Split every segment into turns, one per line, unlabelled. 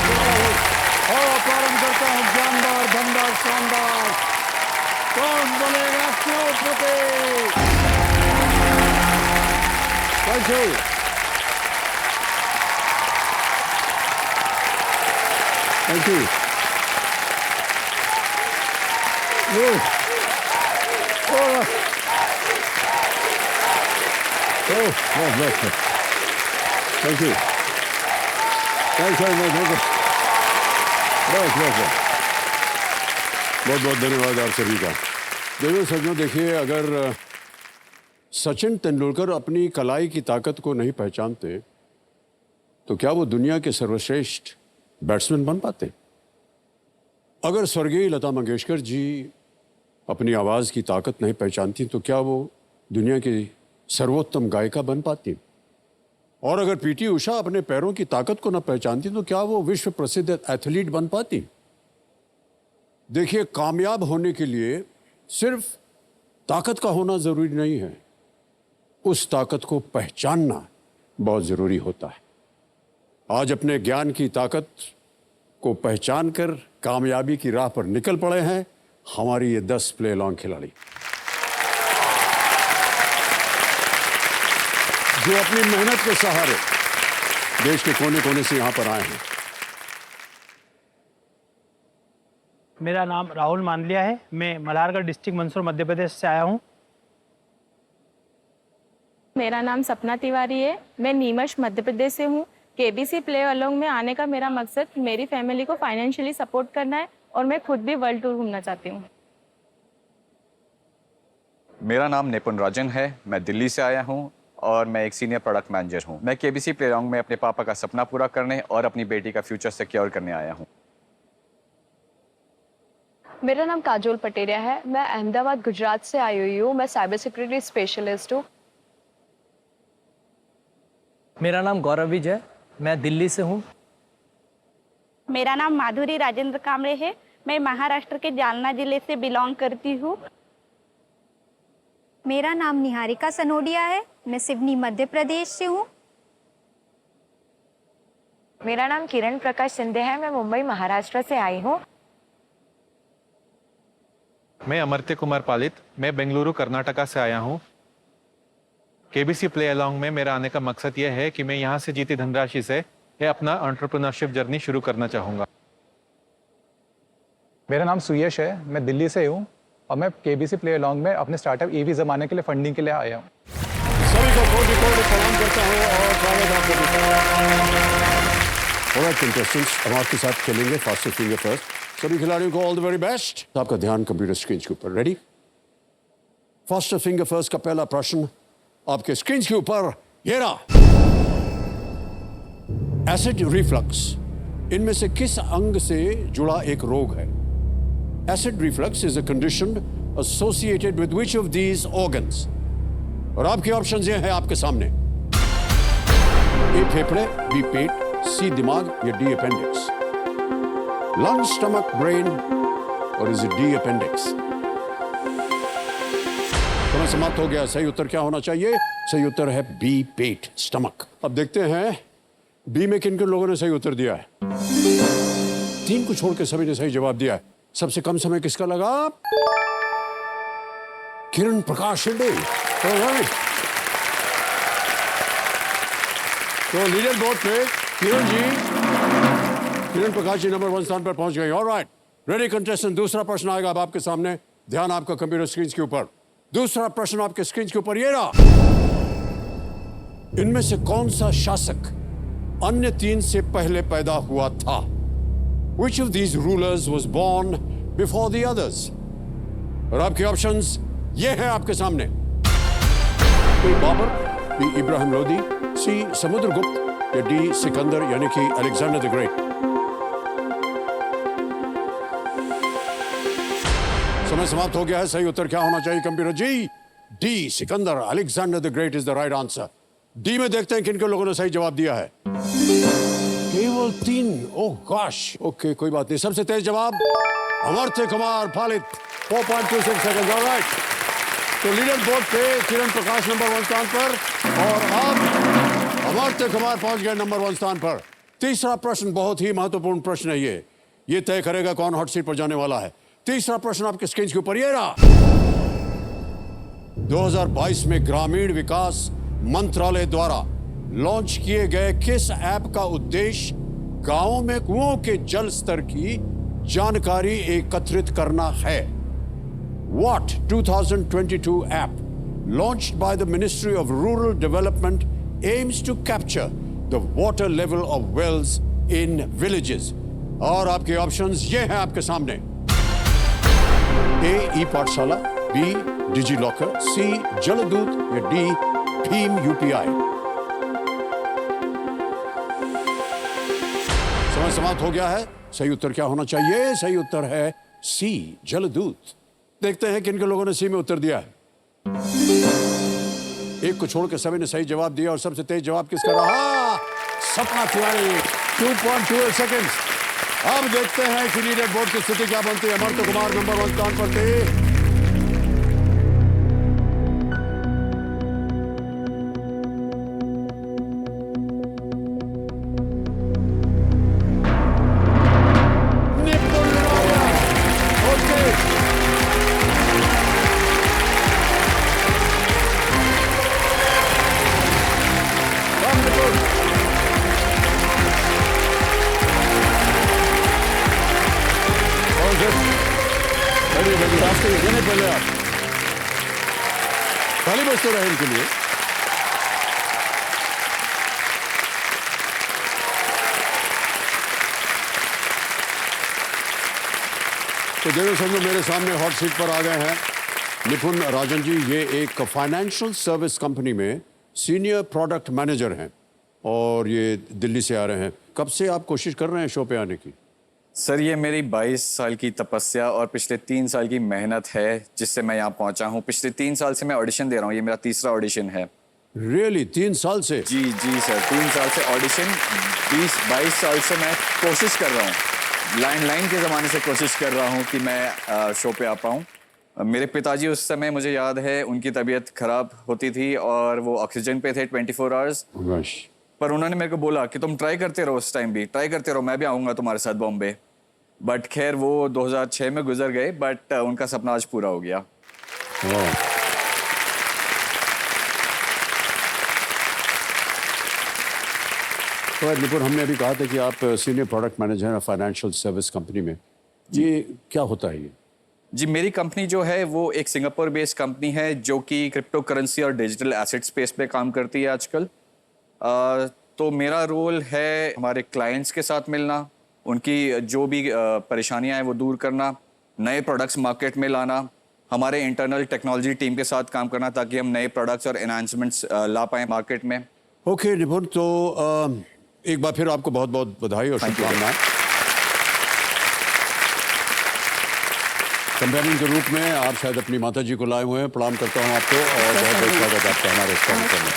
और प्रारंभ करता हूँ जानदार धनदार शानदार। कौन बोलेगा करोड़पति? Thank you. Thank you. Thank you. Thank you. बहुत बहुत धन्यवाद आप सभी का। देखो सज्जनों, देखिए, अगर सचिन तेंदुलकर अपनी कलाई की ताकत को नहीं पहचानते तो क्या वो दुनिया के सर्वश्रेष्ठ बैट्समैन बन पाते? अगर स्वर्गीय लता मंगेशकर जी अपनी आवाज़ की ताकत नहीं पहचानती तो क्या वो दुनिया की सर्वोत्तम गायिका बन पाती? और अगर पीटी उषा अपने पैरों की ताकत को न पहचानती तो क्या वो विश्व प्रसिद्ध एथलीट बन पाती? देखिए, कामयाब होने के लिए सिर्फ ताकत का होना जरूरी नहीं है, उस ताकत को पहचानना बहुत जरूरी होता है। आज अपने ज्ञान की ताकत को पहचान कर कामयाबी की राह पर निकल पड़े हैं हमारी ये 10 प्ले अलॉन्ग खिलाड़ी, जो अपनी मेहनत के सहारे देश के कोने कोने से यहां पर आए हैं।
मेरा नाम राहुल मांडलिया है। मैं मल्हारगढ़ डिस्ट्रिक्ट मंदसौर मध्य प्रदेश से आया हूं।
मेरा नाम सपना तिवारी है। मैं नीमच मध्य प्रदेश से हूं। केबीसी प्ले अलोंग में आने का मेरा मकसद मेरी फैमिली को फाइनेंशियली सपोर्ट करना है और मैं खुद भी वर्ल्ड टूर घूमना चाहती हूं।
मेरा नाम निपुण राजन है। मैं दिल्ली से आया हूं और मैं एक सीनियर प्रोडक्ट मैनेजर हूं। मैं केबीसी प्ले अलोंग में अपने पापा का सपना पूरा करने और अपनी बेटी का फ्यूचर सिक्योर करने आया हूं।
मेरा नाम काजोल पटेरिया है। मैं अहमदाबाद गुजरात से आई हुई हूँ। मैं साइबर सिक्योरिटी स्पेशलिस्ट हूँ।
मेरा नाम गौरव विज है। मैं दिल्ली से हूँ।
मेरा नाम माधुरी राजेंद्र कामरे है। मैं महाराष्ट्र के जालना जिले से बिलोंग करती हूँ।
मेरा नाम निहारिका सनोडिया है। मैं सिवनी मध्य प्रदेश से हूँ।
मेरा नाम किरण प्रकाश शिंदे है। मैं मुंबई महाराष्ट्र से आई हूँ।
मैं अमर्त्य कुमार पालित। मैं बेंगलुरु कर्नाटका से आया हूँ। केबीसी प्ले अलोंग में मेरा आने का मकसद यह है कि मैं यहाँ से जीती धनराशि से अपना एंटरप्रेन्योरशिप जर्नी शुरू करना चाहूँगा।
मेरा नाम सुयश है। मैं दिल्ली से हूँ और मैं केबीसी प्ले अलोंग में अपने स्टार्टअप ईवी जमाने के लिए फंडिंग के लिए आया हूँ।
सभी को कोटि सलाम करता हूँ और स्वागत आपका। अब आपके साथ खेलेंगे फास्टर फिंगर फर्स्ट। सभी खिलाड़ियों को ऑल द वेरी बेस्ट। आपका ध्यान कंप्यूटर स्क्रीन के ऊपर। रेडी? फास्टर फिंगर फर्स्ट का पहला प्रश्न आपके स्क्रीन के ऊपर ये रहा। एसिड रिफ्लक्स इनमें से किस अंग से जुड़ा एक रोग है? Acid reflux is a condition associated with which of these organs? और आपके ऑप्शंस ये हैं आपके सामने। ए फेफड़े, बी पेट, सी दिमाग या D appendix? Lung, stomach, brain और इज इट डी अपेंडिक्स? समय समाप्त हो गया। सही उत्तर क्या होना चाहिए? सही उत्तर है बी पेट, स्टमक। अब देखते हैं बी में किन किन लोगों ने सही उत्तर दिया है। 3 को छोड़ के सभी ने सही जवाब दिया है। सबसे कम समय किसका लगा? किरण प्रकाश शिंदे। तो लीडर बोर्ड पे किरण प्रकाश जी नंबर 1 स्थान पर पहुंच गए। Alright, ready contestant. दूसरा प्रश्न आएगा अब आपके सामने। ध्यान आपका कंप्यूटर स्क्रीन के ऊपर। दूसरा प्रश्न आपके स्क्रीन के ऊपर ये रहा। इनमें से कौन सा शासक अन्य 3 से पहले पैदा हुआ था? Which of these rulers was born before the others? और आपके ऑप्शंस ये हैं आपके सामने। ए बाबर, बी इब्राहिम लोदी, सी समुद्रगुप्त या डी सिकंदर यानी कि अलेक्जेंडर द ग्रेट? समय समाप्त हो गया है। सही उत्तर क्या होना चाहिए computer ji? D Sikandar, Alexander the great is the right answer. D में देखते हैं किन किन लोगों ने सही जवाब दिया है। केवल 3। ओह गॉश। ओके, कोई बात नहीं। सबसे तेज जवाब अमर्त्य कुमार पालित, 4.26 सेकंड। ऑलराइट, तो लीडर बोर्ड पे किरण प्रकाश नंबर 1 स्थान पर और अब अमर्त्य कुमार पहुंच गए नंबर 1 स्थान पर। तीसरा प्रश्न बहुत ही महत्वपूर्ण प्रश्न है ये तय करेगा कौन हॉट सीट पर जाने वाला है। तीसरा प्रश्न आपके स्क्रीन के ऊपर ये रहा। 2022 में ग्रामीण विकास मंत्रालय द्वारा लॉन्च किए गए किस ऐप का उद्देश्य गांवों में कुओं के जल स्तर की जानकारी एकत्रित करना है? What 2022 app launched by the Ministry of Rural Development aims to capture the water level of wells in villages? और आपके ऑप्शंस ये हैं आपके सामने। A, ई-पाठशाला, B, डिजी-लॉकर, C, जलदूत या D, भीम UPI। समय समाप्त हो गया है। सही उत्तर क्या होना चाहिए? सही उत्तर है C, जलदूत। देखते हैं किन के लोगों ने सी में उत्तर दिया है। एक को छोड़ के सभी ने सही जवाब दिया और सबसे तेज जवाब किसका रहा? सपना तिवारी। 2.28 सेकंड्स। अब देखते हैं कि लीडर बोर्ड की स्थिति क्या बनती है। अमर्त्य कुमार नंबर 1 स्थान पर थे। ताली बजते रहे इनके लिए। तो देखो समझो मेरे सामने हॉट सीट पर आ गए हैं निपुण राजन जी। ये एक फाइनेंशियल सर्विस कंपनी में सीनियर प्रोडक्ट मैनेजर हैं और ये दिल्ली से आ रहे हैं। कब से आप कोशिश कर रहे हैं शो पे आने की?
सर ये मेरी 22 साल की तपस्या और पिछले 3 साल की मेहनत है जिससे मैं यहाँ पहुँचा हूँ। पिछले 3 साल से मैं ऑडिशन दे रहा हूँ। ये मेरा तीसरा ऑडिशन है।
रियली 3 साल से?
जी सर 3 साल से ऑडिशन। 22 साल से मैं कोशिश कर रहा हूँ। लैंडलाइन के ज़माने से कोशिश कर रहा हूँ कि मैं शो पे आ पाऊँ। मेरे पिताजी उस समय मुझे याद है उनकी तबीयत खराब होती थी और वो ऑक्सीजन पे थे 24 आवर्स। पर उन्होंने मेरे को बोला कि तुम ट्राई करते रहो, उस टाइम भी ट्राई करते रहो, मैं भी आऊँगा तुम्हारे साथ बॉम्बे। बट खैर वो 2006 में गुजर गए, बट उनका सपना आज पूरा हो गया।
तो निपुण, हमने अभी कहा था कि आप सीनियर प्रोडक्ट मैनेजर हैं फाइनेंशियल सर्विस कंपनी में। ये क्या होता है ये?
जी मेरी कंपनी जो है वो एक सिंगापुर बेस्ड कंपनी है जो कि क्रिप्टो करेंसी और डिजिटल एसेट स्पेस पे काम करती है आजकल। तो मेरा रोल है हमारे क्लाइंट्स के साथ मिलना, उनकी जो भी परेशानियां हैं वो दूर करना, नए प्रोडक्ट्स मार्केट में लाना, हमारे इंटरनल टेक्नोलॉजी टीम के साथ काम करना ताकि हम नए प्रोडक्ट्स और एनहांसमेंट्स ला पाएँ मार्केट में।
ओके निपुण, तो एक बार फिर आपको बहुत बहुत बधाई और शुभकामनाएं। कंपेनियन के रूप में आप शायद अपनी माता जी को लाए हुए हैं। प्रणाम करता हूं आपको और बहुत बहुत स्वागत आपका हमारे इस कार्यक्रम में।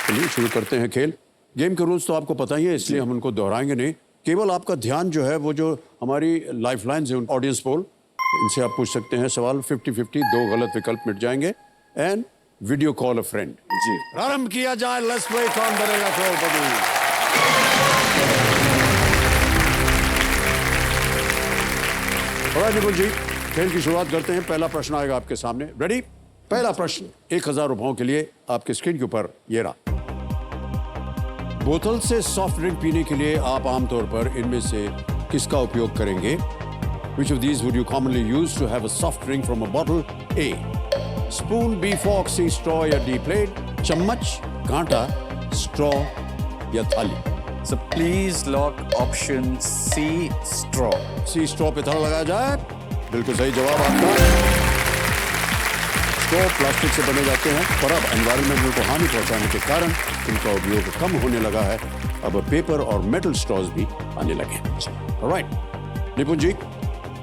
चलिए शुरू करते हैं खेल। गेम के रूल्स तो आपको पता ही है, इसलिए हम उनको दोहराएंगे नहीं। केवल आपका ध्यान जो है वो जो हमारी लाइफ लाइन्स है ऑडियंस पोल, इनसे आप पूछ सकते हैं सवाल। 50-50 2 गलत विकल्प मिट जाएंगे। And video call a friend.
जी
प्रारंभ किया जाए। लेट्स प्ले कौन बनेगा करोड़पति। निपुण जी, खेल की शुरुआत करते हैं। पहला प्रश्न आएगा आपके सामने। रेडी? पहला प्रश्न 1000 रुपयों के लिए आपके स्क्रीन के ऊपर ये रहा। बोतल से सॉफ्ट ड्रिंक पीने के लिए आप आमतौर पर इनमें से किसका उपयोग करेंगे? Which of these would you commonly use to have a soft drink from a bottle? A. Spoon, B. Fork, C. Straw या D. Plate? चम्मच, कांटा, straw या थाली?
So please lock option C, straw.
C, straw पे ताला लगाया जाए। बिल्कुल सही जवाब आपका। स्ट्रॉ प्लास्टिक से बने जाते हैं पर अब एनवायरनमेंट को हानि पहुंचाने के कारण इनका उपयोग कम होने लगा है। अब पेपर और मेटल स्ट्रॉज भी आने लगे। ऑलराइट निपुण जी,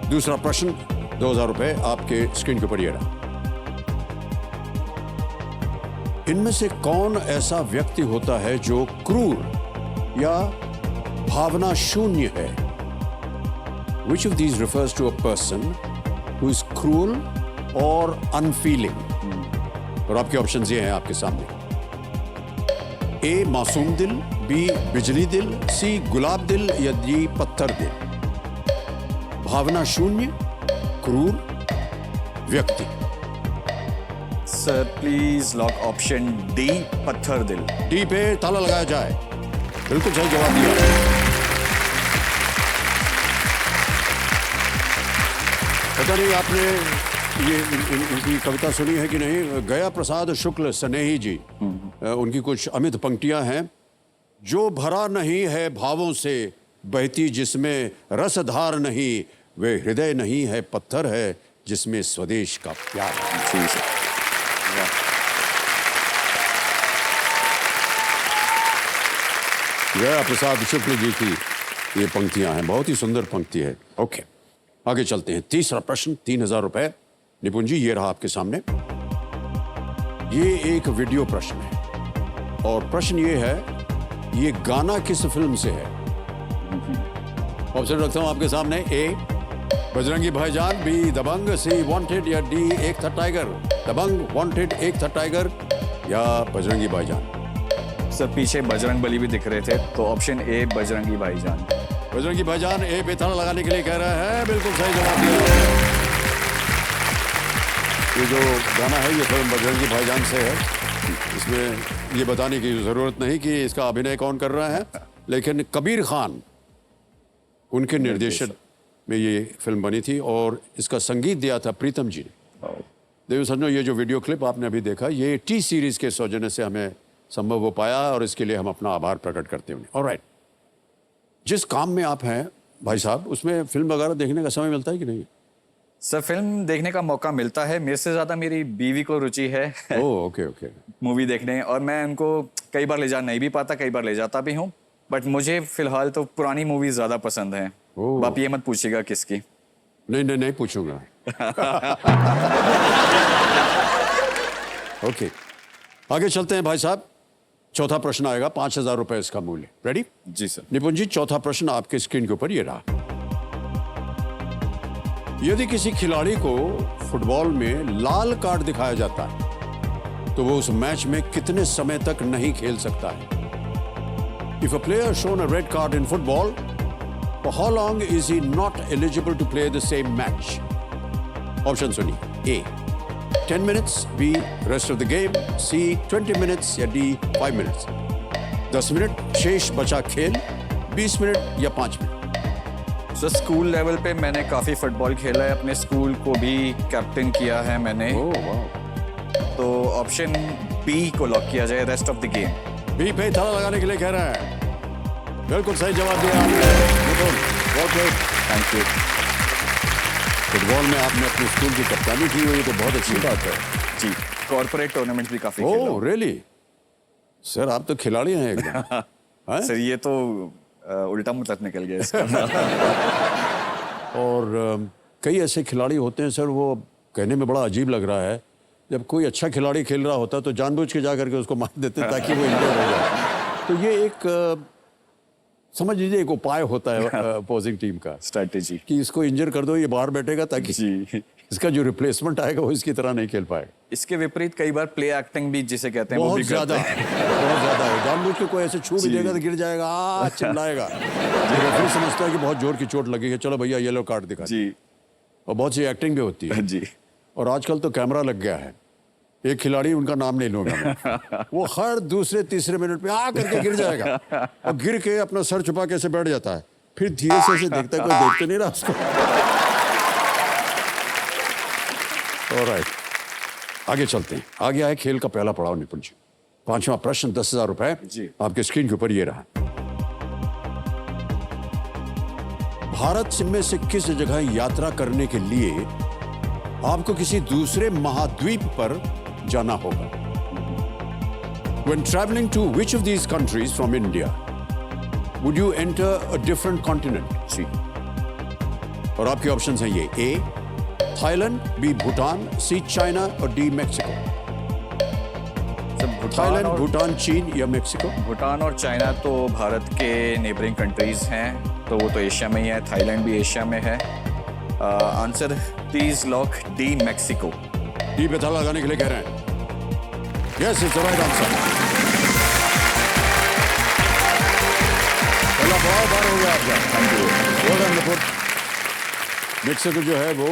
दूसरा प्रश्न 2000 रुपए आपके स्क्रीन के ऊपर ये रहा। इनमें से कौन ऐसा व्यक्ति होता है जो क्रूर या भावना शून्य है? Which of these refers to a person who is cruel or unfeeling? और आपके ऑप्शंस ये हैं आपके सामने। ए मासूम दिल, बी बिजली दिल, सी गुलाब दिल या डी पत्थर दिल? भावना शून्य, क्रूर, व्यक्ति?
Sir please lock option D, पत्थर दिल।
डी पे ताला लगाया जाए। बिल्कुल सही जवाब दिया। पता नहीं आपने ये इनकी कविता सुनी है कि नहीं? गया प्रसाद शुक्ल स्नेही जी, उनकी कुछ अमित पंक्तियां हैं। जो भरा नहीं है भावों से बहती जिसमें रसधार नहीं, वे हृदय नहीं है पत्थर है जिसमें स्वदेश का प्यार है।
जी सर।
गया प्रसाद शुक्ल जी की ये पंक्तियां हैं, बहुत ही सुंदर पंक्ति है। ओके, आगे चलते हैं। तीसरा प्रश्न, 3000 रुपए। निपुण जी, ये रहा आपके सामने। ये एक वीडियो प्रश्न है और प्रश्न ये है, ये गाना किस फिल्म से है? ऑप्शन रखता हूं आपके सामने। ए बजरंगी भाईजान, बी दबंग, सी वांटेड या डी एक था टाइगर? दबंग, वांटेड, एक था टाइगर या बजरंगी भाईजान?
सर पीछे बजरंग बली भी दिख रहे थे, तो ऑप्शन ए बजरंगी भाईजान।
बजरंगी भाईजान ए पे ताला लगाने के लिए कह रहा है। बिल्कुल सही जवाब दिया। ये जो गाना है ये फिल्म बजरंगी भाईजान से है। इसमें ये बताने की जरूरत नहीं कि इसका अभिनय कौन कर रहा है, लेकिन कबीर खान उनके निर्देशन में ये फिल्म बनी थी और इसका संगीत दिया था प्रीतम जी ने। देव सज्जनों, ये जो वीडियो क्लिप आपने अभी देखा, ये टी सीरीज के सौजन्य से हमें संभव हो पाया और इसके लिए हम अपना आभार प्रकट करते हैं। ऑलराइट, जिस काम में आप हैं भाई साहब, उसमें फिल्म वगैरह देखने का समय मिलता है कि नहीं?
सर फिल्म देखने का मौका मिलता है। मेरे से ज्यादा मेरी बीवी को रुचि है
ओके ओके।
मूवी देखने, और मैं उनको कई बार ले जा नहीं भी पाता, कई बार ले जाता भी हूँ, बट मुझे फिलहाल तो पुरानी मूवीज ज्यादा पसंद हैं। आप ये मत पूछिएगा किसकी।
नहीं पूछूंगा। ओके, आगे चलते हैं भाई साहब। चौथा प्रश्न आएगा, 5000 रुपए इसका मूल्य। रेडी?
जी सर।
निपुण जी, चौथा प्रश्न आपके स्क्रीन के ऊपर ये रहा। यदि किसी खिलाड़ी को फुटबॉल में लाल कार्ड दिखाया जाता है तो वो उस मैच में कितने समय तक नहीं खेल सकता है? If a player shown a red card in football, for how long is he not eligible to play the same match? Option सुनिए। A 10 minutes, B rest of the game, C 20 minutes या D 5 minutes? 10 minute शेष बचा खेल, 20 minute या 5 minute?
Sir school level पे मैंने काफी football खेला है, अपने स्कूल को भी कैप्टन किया है मैंने। तो ऑप्शन बी को लॉक किया जाए, rest of the game.
B पे ताला लगाने के लिए कह रहा है। बिल्कुल सही जवाब दिया आपने।
Thank you.
फुटबॉल में आपने अपने स्कूल की कप्तानी की हुई, तो बहुत अच्छी बात है।
जी, कॉर्पोरेट टूर्नामेंट भी काफी खेला हूं।
Oh really? सर आप तो खिलाड़ी हैं एकदम। हैं?
सर ये तो उल्टा मतलब निकल गया इसका।
और कई ऐसे खिलाड़ी होते हैं सर, वो कहने में बड़ा अजीब लग रहा है, जब कोई अच्छा खिलाड़ी खेल रहा होता है तो जानबूझ के जा करके उसको मार देते हैं ताकि वो इंजर हो जाए। तो ये एक समझ लीजिए एक उपाय होता है अपोजिंग टीम का,
स्ट्रैटेजी,
कि इसको इंजर कर दो, ये बाहर बैठेगा ताकि
जी
इसका जो रिप्लेसमेंट आएगा वो इसकी तरह नहीं खेल पाएगा।
इसके विपरीत कई बार प्ले एक्टिंग भी जिसे कहते हैं वो
बहुत
भी
ज्यादा
करते हैं।
बहुत ज्यादा हो, जानबूझ के कोई ऐसे छू भी देगा तो गिर जाएगा, चिल्लाएगा, फिर समझता है कि बहुत जोर की चोट लगी है, चलो भैया येलो कार्ड दिखा।
जी,
और बहुत सी एक्टिंग भी होती है
जी।
और आजकल तो कैमरा लग गया है। एक खिलाड़ी, उनका नाम नहीं लूंगा मैं, वो हर दूसरे तीसरे मिनट पे आ करके गिर जाएगा और गिर के अपना सर छुपा के ऐसे बैठ जाता है, फिर धीरे से ऐसे देखता है, कोई देख तो नहीं रहा उसको। ऑलराइट, आगे चलते हैं। आगे आए खेल का पहला पड़ाव निपुण जी। पांचवा प्रश्न, 10,000 रुपए
जी।
आपके स्क्रीन के ऊपर ये रहा। भारत में से किस जगह यात्रा करने के लिए आपको किसी दूसरे महाद्वीप पर जाना होगा? When traveling to which of these countries from India would you enter a different continent?
जी।
और आपके ऑप्शंस हैं ये: A Thailand, B Bhutan, C China और D मैक्सिको। थाईलैंड, भूटान, चीन या मैक्सिको?
भूटान और चाइना तो भारत के नेबरिंग कंट्रीज हैं, तो वो तो एशिया में ही है। थाईलैंड भी एशिया में है। Answer please lock D, Mexico.
D पे ताला लगाने के लिए कह रहे हैं। Yes, it's the right answer. पहला पड़ाव पार हो गया आपका।
Thank you.
Well done, निपुण। मेक्सिको जो है वो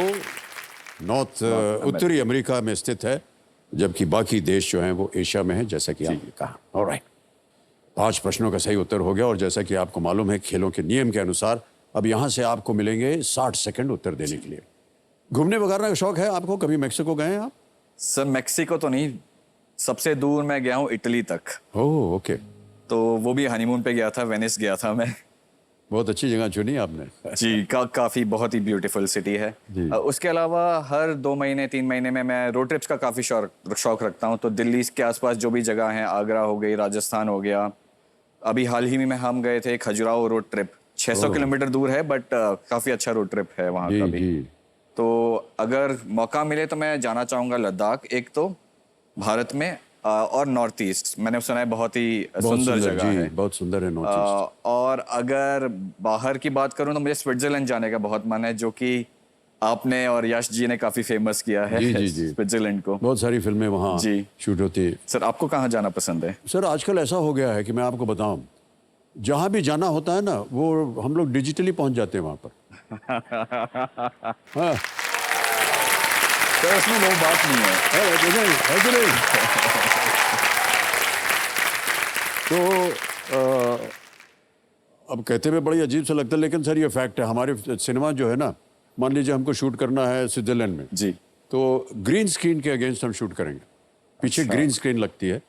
नॉर्थ उत्तरी अमेरिका में स्थित है, जबकि बाकी देश जो हैं वो एशिया में है, जैसा कि आपने कहा। ऑलराइट, 5 प्रश्नों का सही उत्तर हो गया और जैसा कि आपको मालूम है खेलों के नियम के अनुसार अब यहाँ से आपको मिलेंगे 60 सेकंड उत्तर देने के लिए। घूमने वगैरह का शौक है आपको? कभी मेक्सिको गए हैं आप?
सर मैक्सिको तो नहीं, सबसे दूर मैं गया हूँ इटली तक।
ओह ओके,
तो वो भी हनीमून पे गया था, वेनिस गया था मैं।
बहुत अच्छी जगह चुनी आपने।
जी, काफ़ी बहुत ही ब्यूटीफुल सिटी है। उसके अलावा हर 2 महीने 3 महीने में मैं रोड ट्रिप्स का काफ़ी शौक रखता हूँ। तो दिल्ली के आसपास जो भी जगह हैं, आगरा हो गई, राजस्थान हो गया, अभी हाल ही में हम गए थे खजुराहो रोड ट्रिप। 600 किलोमीटर दूर है बट काफ़ी अच्छा रोड ट्रिप है वहाँ का भी। तो अगर मौका मिले तो मैं जाना चाहूँगा लद्दाख, एक तो भारत में, और नॉर्थ ईस्ट मैंने सुना है बहुत ही सुंदर जगह है।
बहुत सुंदर है नॉर्थ ईस्ट।
और अगर बाहर की बात करूं तो मुझे स्विट्जरलैंड जाने का बहुत मन है, जो कि आपने और यश जी ने काफी फेमस किया है।
जी।
स्विट्जरलैंड को
बहुत सारी फिल्में वहाँ शूट होती है।
सर आपको कहाँ जाना पसंद है?
सर आजकल ऐसा हो गया है कि मैं आपको बताऊं, जहाँ भी जाना होता है ना वो हम लोग डिजिटली पहुंच जाते हैं वहाँ पर। हाँ।
सर उसमें वो बात नहीं है।
तो अब कहते हुए बड़ी अजीब सा लगता है, लेकिन सर ये फैक्ट है। हमारे सिनेमा जो है ना, मान लीजिए हमको शूट करना है स्विट्जरलैंड में
जी,
तो ग्रीन स्क्रीन के अगेंस्ट हम शूट करेंगे। पीछे ग्रीन स्क्रीन लगती है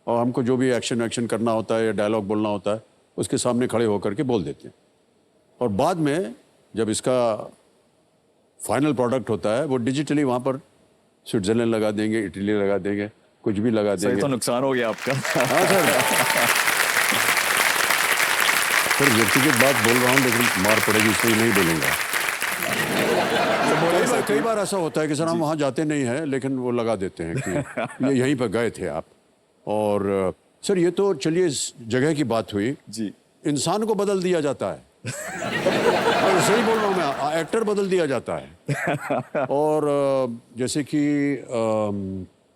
और हमको जो भी एक्शन करना होता है या डायलॉग बोलना होता है उसके सामने खड़े होकर के बोल देते हैं। और बाद में जब इसका फाइनल प्रोडक्ट होता है वो डिजिटली वहाँ पर स्विट्जरलैंड लगा देंगे, इटली लगा देंगे, कुछ भी लगा देंगे।
तो नुकसान हो गया आपका।
हाँ सर व्यक्तिगत बात बोल रहा हूँ, लेकिन मार पड़ेगी इसलिए नहीं बोलूँगा। कई बार ऐसा होता है कि सर हम वहाँ जाते नहीं हैं, लेकिन वो लगा देते हैं कि ये यहीं पर गए थे आप। और सर ये तो चलिए इस जगह की बात हुई
जी, इंसान
को बदल दिया जाता है। और सही बोल रहा हूँ मैं, एक्टर बदल दिया जाता है। और जैसे कि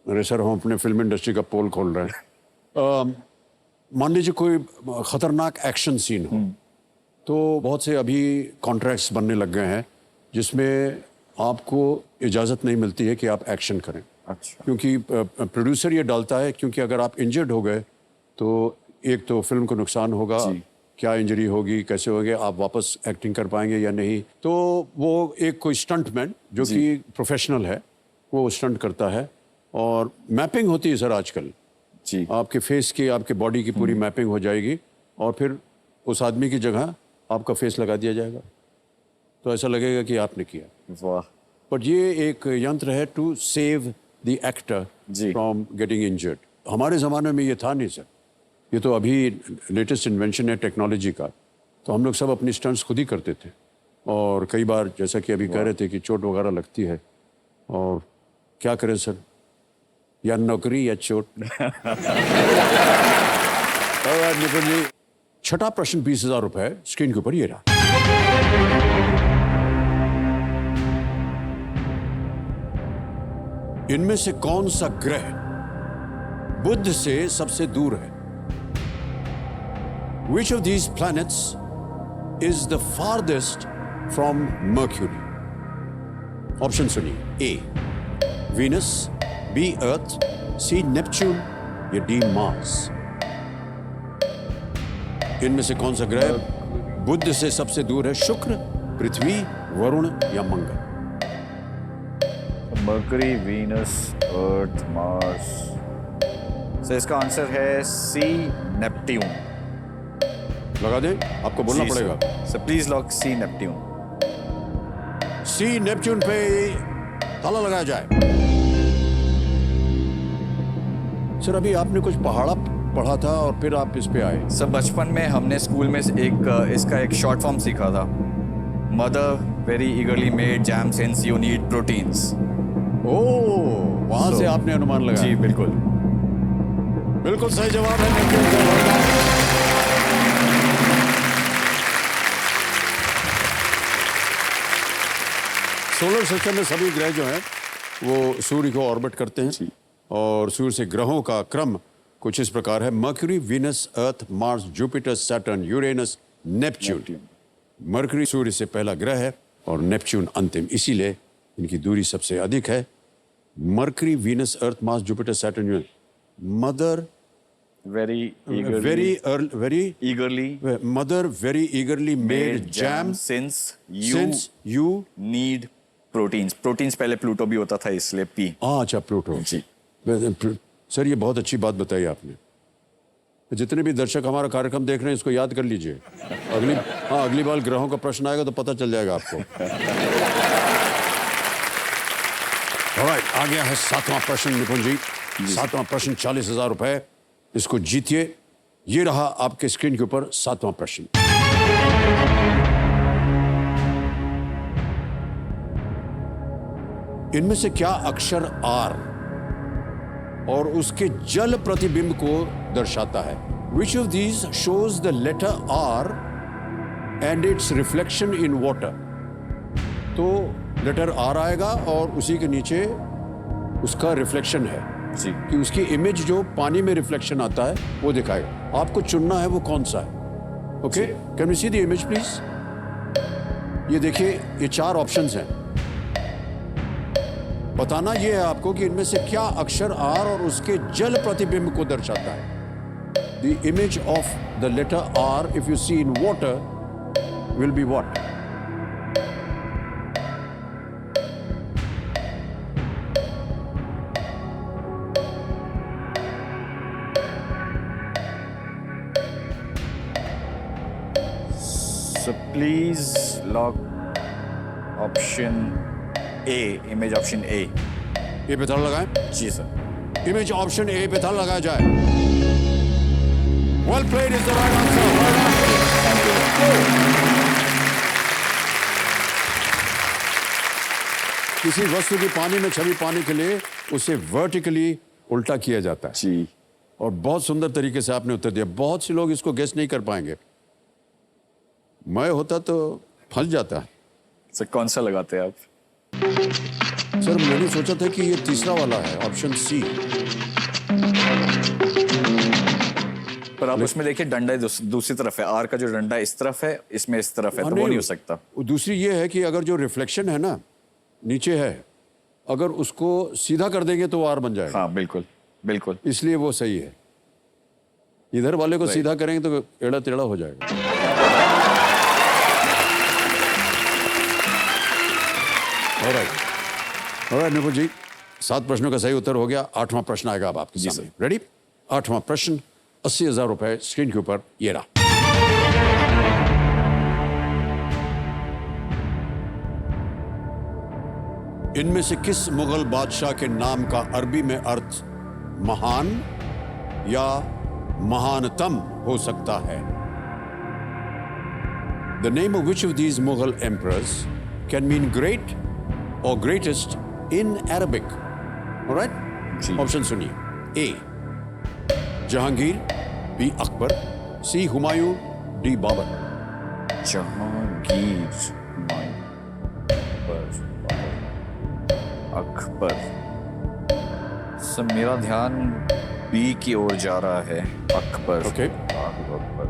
अरे सर हम अपने फिल्म इंडस्ट्री का पोल खोल रहे हैं। मान लीजिए कोई खतरनाक एक्शन सीन हो, तो बहुत से अभी कॉन्ट्रैक्ट्स बनने लग गए हैं जिसमें आपको इजाज़त नहीं मिलती है कि आप एक्शन करें।
अच्छा।
क्योंकि प्रोड्यूसर ये डालता है, क्योंकि अगर आप इंजर्ड हो गए तो एक तो फिल्म को नुकसान होगा, क्या इंजरी होगी, कैसे होगी, आप वापस एक्टिंग कर पाएंगे या नहीं। तो वो एक कोई स्टंटमैन जो कि प्रोफेशनल है वो स्टंट करता है और मैपिंग होती है सर आजकल
जी, आपके
फेस की, आपके बॉडी की पूरी मैपिंग हो जाएगी और फिर उस आदमी की जगह आपका फेस लगा दिया जाएगा, तो ऐसा लगेगा कि आपने किया।
वाह।
बट ये एक यंत्र है to save the actor from getting injured. हमारे ज़माने में ये था नहीं सर, ये तो अभी लेटेस्ट इन्वेंशन है टेक्नोलॉजी का। तो हम लोग सब अपनी स्टंट्स खुद ही करते थे और कई बार जैसा कि अभी कह रहे थे कि चोट वगैरह लगती है, और क्या करें सर, या नौकरी या चोट। निपुण जी, छठा प्रश्न 20,000 रुपए स्क्रीन के ऊपर ये रहा। इनमें से कौन सा ग्रह बुध से सबसे दूर है? Which of these planets is the farthest from Mercury? Option सुनिए। A Venus, B Earth, C Neptune या D Mars? इनमें से कौन सा ग्रह बुध से सबसे दूर है? शुक्र, पृथ्वी, वरुण या मंगल?
Mercury, Venus, Earth, Mars. Sir इसका आंसर है सी नेपट्यून।
लगा दें? आपको बोलना पड़ेगा
sir, please lock C Neptune.
C Neptune पे ताला लगाया जाए। सर अभी आपने कुछ पहाड़ा पढ़ा था और फिर आप इस पे आए।
सर बचपन में हमने स्कूल में इसका एक शॉर्ट फॉर्म सीखा था। Mother very eagerly made jam since you need proteins.
ओह, वहां से आपने अनुमान लगाया।
जी बिल्कुल,
बिल्कुल सही जवाब है नेपट्यून का। सोलर सिस्टम में सभी ग्रह जो हैं वो सूर्य को ऑर्बिट करते हैं और सूर्य से ग्रहों का क्रम कुछ इस प्रकार है: Mercury, Venus, Earth, Mars, Jupiter, Saturn, Uranus, Neptune. Mercury सूर्य से पहला ग्रह है और नेपच्यून अंतिम, इसीलिए इनकी दूरी सबसे अधिक है। Mercury, Venus, Earth, Mars, Jupiter, Saturn, Uranus. Mother
very eagerly,
very
eagerly
mother very eagerly made jam
since
since you
need proteins पहले प्लूटो भी होता था इसलिए पी।
अच्छा, प्लूटो
जी।
सर ये बहुत अच्छी बात बताई आपने। जितने भी दर्शक हमारा कार्यक्रम देख रहे हैं इसको याद कर लीजिए। अगली बार ग्रहों का प्रश्न आएगा तो पता चल जाएगा आपको। ऑलराइट, आ गया है 7वां प्रश्न निपुण जी। 7वां प्रश्न 40,000 रुपए, इसको जीतिए। ये रहा आपके स्क्रीन के ऊपर 7वां प्रश्न। इनमें से क्या अक्षर आर और उसके जल प्रतिबिंब को दर्शाता है? Which of these shows the letter R and its reflection in water? तो लेटर आर आएगा और उसी के नीचे उसका रिफ्लेक्शन है
जी।
कि उसकी इमेज जो पानी में रिफ्लेक्शन आता है वो दिखाएगा। आपको चुनना है वो कौन सा है। Okay, can we see the image please? ये देखिए, ये 4 ऑप्शंस हैं। बताना ये है आपको कि इनमें से क्या अक्षर आर और उसके जल प्रतिबिंब को दर्शाता है। The image of the letter R if you see in water will be what?
So please log option A, image option A।
ये पे ताला लगाएं।
जी सर।
इमेज ऑप्शन ए पे ताला लगाया जाए। Well played is the right answer. किसी वस्तु की पानी में छवि पाने के लिए उसे वर्टिकली उल्टा किया जाता है।
जी।
और बहुत सुंदर तरीके से आपने उत्तर दिया। बहुत से लोग इसको गेस नहीं कर पाएंगे। मैं होता तो फंस जाता।
सर कौन सा लगाते हैं आप?
सर मैंने सोचा था कि ये तीसरा वाला है, ऑप्शन सी।
पर आप उसमें देखिए डंडा दूसरी तरफ है। आर का जो डंडा इस तरफ है, इसमें इस तरफ है, तो वो नहीं हो सकता।
दूसरी ये है कि अगर जो रिफ्लेक्शन है ना नीचे है, अगर उसको सीधा कर देंगे तो वो आर बन जाएगा।
हाँ बिल्कुल बिल्कुल,
इसलिए वो सही है। इधर वाले को सीधा करेंगे तो टेढ़ा टेढ़ा हो जाएगा। ऑलराइट निपुण जी, 7 प्रश्नों का सही उत्तर हो गया। 8वां प्रश्न आएगा अब आपके सामने। रेडी? 8वां प्रश्न 80,000 रुपए स्क्रीन के ऊपर ये रहा। इनमें से किस मुगल बादशाह के नाम का अरबी में अर्थ महान या महानतम हो सकता है? The name of which of these Mughal emperors can mean great or greatest in Arabic? All right? Option सुनिए। A Jahangir, B Akbar, C Humayun, D Babur.
Jahangir, Akbar. Sir मेरा ध्यान बी की ओर जा रहा है। अकबर।
ओके।
अकबर।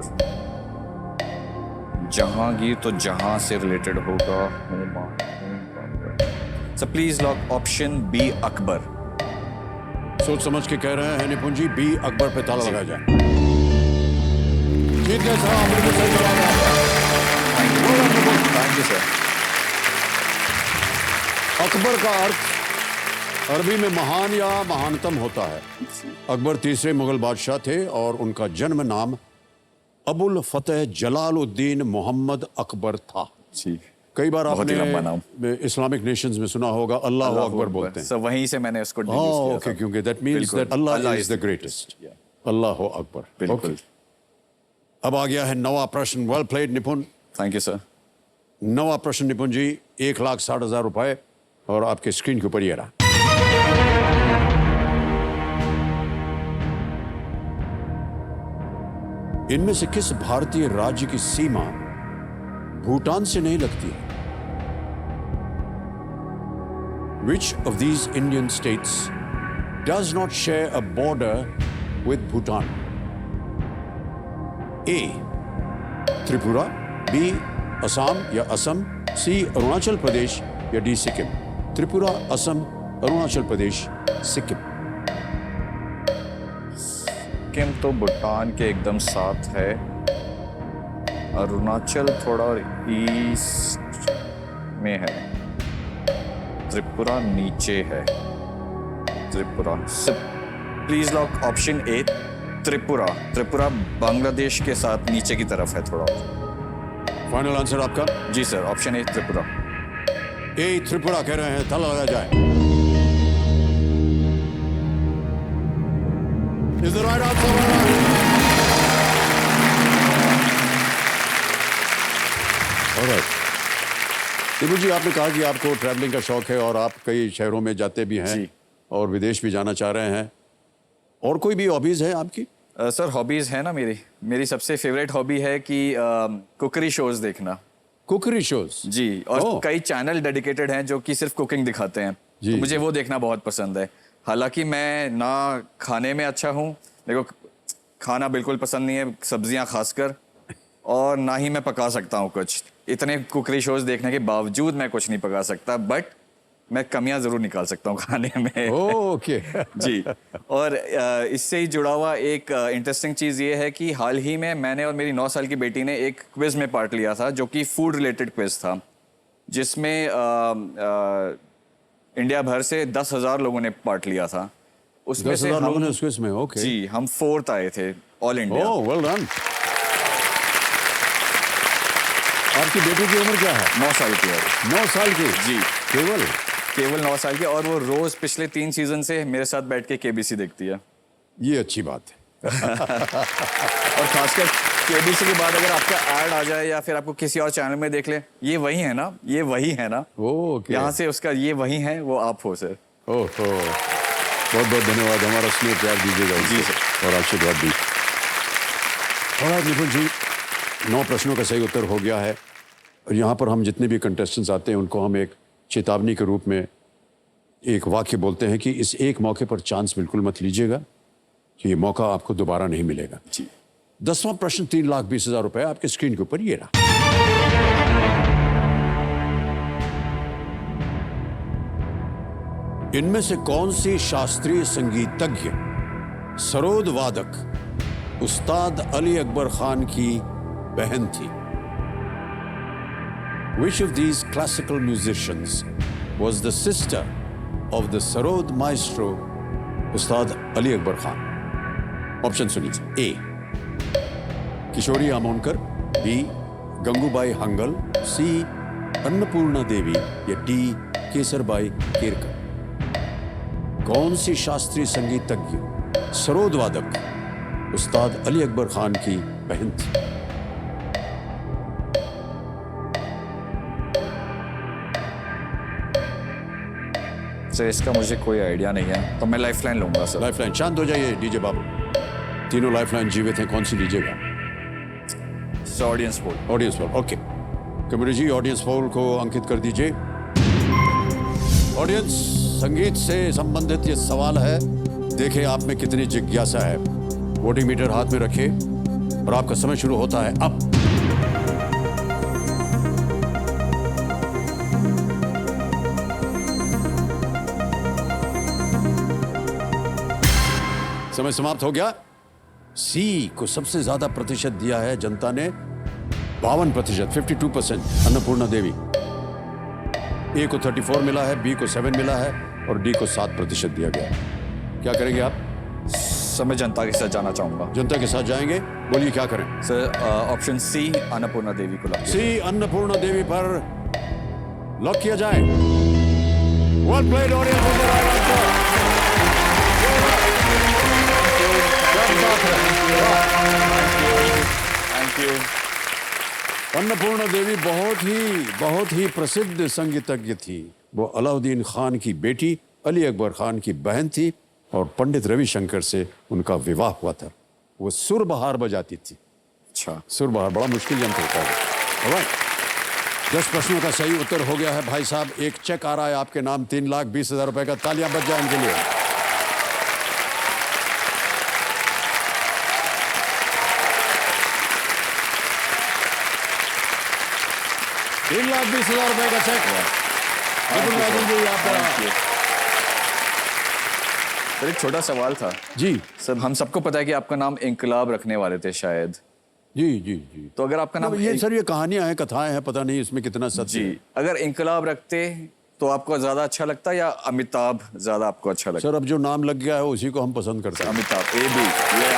जहांगीर तो जहां से रिलेटेड होगा। Sir please lock option B Akbar.
सोच समझ के कह रहे हैं निपुण जी। बी अकबर पे ताला लगाया जाए। जीत गए साहब, आपने सही जवाब दिया।
Thank you sir.
अकबर का अर्थ अरबी में महान या महानतम होता है। अकबर तीसरे मुगल बादशाह थे और उनका जन्म नाम अबुल फतेह जलालुद्दीन मोहम्मद अकबर था।
जी।
कई बार
बहुत ही लंबा नाम।
आपने इस्लामिक नेशंस में सुना होगा अल्लाह अकबर बोलते हैं।
सर वहीं से मैंने उसको deduce किया
ओके,
था।
क्योंकि that means that Allah is the greatest. Allah अकबर।
बिल्कुल।
ओके, अब आ गया है 9वां प्रश्न। Well played Nipun.
Thank you sir.
9वां प्रश्न निपुण जी 1,60,000 रुपए और आपके स्क्रीन के ऊपर ये रहा। इनमें से किस भारतीय राज्य की सीमा भूटान से नहीं लगती है? Which of these Indian states does not share a border with Bhutan? A. Tripura, B Assam या असम, सी अरुणाचल प्रदेश या डी सिक्किम? त्रिपुरा, असम, अरुणाचल प्रदेश, सिक्किम।
सिक्किम तो भूटान के एकदम साथ है, अरुणाचल थोड़ा ईस्ट में है, त्रिपुरा नीचे है। त्रिपुरा, प्लीज लॉक ऑप्शन ए, त्रिपुरा। त्रिपुरा बांग्लादेश के साथ नीचे की तरफ है थोड़ा।
फाइनल आंसर आपका?
जी सर, ऑप्शन ए त्रिपुरा।
ए त्रिपुरा कह रहे हैं, ताला लगा जाए। Is the right answer? All right. Tipu जी, आपने कहा कि आपको ट्रैवलिंग का शौक है और आप कई शहरों में जाते भी हैं
जी।
और विदेश भी जाना चाह रहे हैं। और कोई भी हॉबीज है आपकी?
सर हॉबीज है ना मेरी सबसे फेवरेट हॉबी है कि कुकरी शोज देखना।
कुकरी शोज?
जी, और
ओह।
कई चैनल डेडिकेटेड हैं जो कि सिर्फ कुकिंग दिखाते हैं,
जी,
तो मुझे
जी।
वो देखना बहुत पसंद है। हालांकि मैं ना खाने में अच्छा हूँ, मेरे को खाना बिल्कुल पसंद नहीं है, सब्जियां खासकर, और ना ही मैं पका सकता हूँ कुछ। इतने कुकरी शोज देखने के बावजूद मैं कुछ नहीं पका सकता, बट मैं कमियां जरूर निकाल सकता हूँ खाने में।
ओके।
जी, और इससे ही जुड़ा हुआ एक इंटरेस्टिंग चीज़ ये है कि हाल ही में मैंने और मेरी 9 साल की बेटी ने एक क्विज में पार्ट लिया था जो कि फूड रिलेटेड क्विज था, जिसमें इंडिया भर से 10,000 लोगों ने पार्ट लिया था। उसमें
10,000 लोगों ने उस क्विज में? ओके।
जी, हम 4th आए थे ऑल इंडिया।
ओह, वेल डन। आपकी बेटी की उम्र क्या है?
9 साल की है।
9 साल की?
जी,
केवल
9 साल की, और वो रोज पिछले 3 सीजन से मेरे साथ बैठ के केबीसी देखती है।
ये अच्छी बात है।
और खासकर केबीसी के बाद अगर आपका ऐड आ जाए या फिर आपको किसी और चैनल में देख ले, ये वही है ना, ये वही है ना,
ओके।
यहाँ से उसका ये वही है, वो आप हो सर।
ओहो, बहुत बहुत धन्यवाद। हमारा स्नेह प्यार दीजिएगा
जी
उसे,
सर।
और आशीर्वाद दी। और निपुण जी, 9 प्रश्नों का सही उत्तर हो गया है। और यहाँ पर हम जितने भी कंटेस्टेंट्स आते हैं उनको हम एक चेतावनी के रूप में एक वाक्य बोलते हैं कि इस एक मौके पर चांस बिल्कुल मत लीजिएगा, कि ये मौका आपको दोबारा नहीं मिलेगा।
जी।
10वां प्रश्न 3,20,000 रुपए आपके स्क्रीन के ऊपर ये रहा। इनमें से कौन सी शास्त्रीय संगीतज्ञ सरोद वादक उस्ताद अली अकबर खान की बहन थी? Which of these classical musicians was the sister of the Sarod maestro Ustad Ali Akbar Khan? Option सुनिए। ए किशोरी आमोनकर, बी गंगूबाई हंगल, सी अन्नपूर्णा देवी या डी केसरबाई केरकर? कौन सी शास्त्रीय संगीतज्ञ सरोद वादक उस्ताद अली अकबर खान की बहन थी?
सर इसका मुझे कोई आइडिया नहीं है, तो मैं लाइफलाइन लूंगा सर।
लाइफलाइन। शांत हो जाइए डीजे बाबू। तीनों लाइफलाइन जीवित हैं, कौन सी लीजिएगा?
Audience poll.
Audience poll, okay. कमरे जी, ऑडियंस पोल को अंकित कर दीजिए। ऑडियंस, संगीत से संबंधित ये सवाल है, देखें आप में कितनी जिज्ञासा है। वोटिंग मीटर हाथ में रखिए और आपका समय शुरू होता है अब। समय समाप्त हो गया। सी को सबसे ज्यादा प्रतिशत दिया है जनता ने, 52%, 52%, अन्नपूर्णा देवी। ए को 34 मिला है, बी को 7 मिला है और डी को 7% दिया गया है। क्या करेंगे आप?
सर मैं जनता के साथ जाना चाहूंगा।
जनता के साथ जाएंगे? बोलिए क्या करें?
सर ऑप्शन सी अन्नपूर्णा देवी को लॉक कीजिए।
सी अन्नपूर्णा देवी पर लॉक किया जाए। Well played audience.
Thank you.
Annapurna Devi बहुत ही प्रसिद्ध संगीतज्ञ थी। वो अलाउद्दीन खान की बेटी अली अकबर खान की बहन थी और पंडित रविशंकर से उनका विवाह हुआ था। वो सुरबहार बजाती थी।
अच्छा,
सुरबहार बड़ा मुश्किल यंत्र होता है। ऑलराइट, 10 प्रश्नों का सही उत्तर हो गया है भाई साहब। एक चेक आ रहा है आपके नाम 3,20,000 रुपए का। तालियां बज जाए इनके लिए। 3,20,000 रुपए का चेक। बिल्कुल राजन जी, आपका।
सर एक छोटा सवाल था
जी
सर, हम सबको पता है कि आपका नाम इंकलाब रखने वाले थे शायद,
जी जी जी।
तो अगर आपका नाम
ये सर ये कहानियां हैं, कथाएं हैं, पता नहीं इसमें कितना सच
जी,
है।
अगर इंकलाब रखते तो आपको ज्यादा अच्छा लगता या अमिताभ ज्यादा आपको अच्छा लगता?
सर अब जो नाम लग गया है उसी को हम पसंद करते हैं।
अमिताभ, ए बी, ये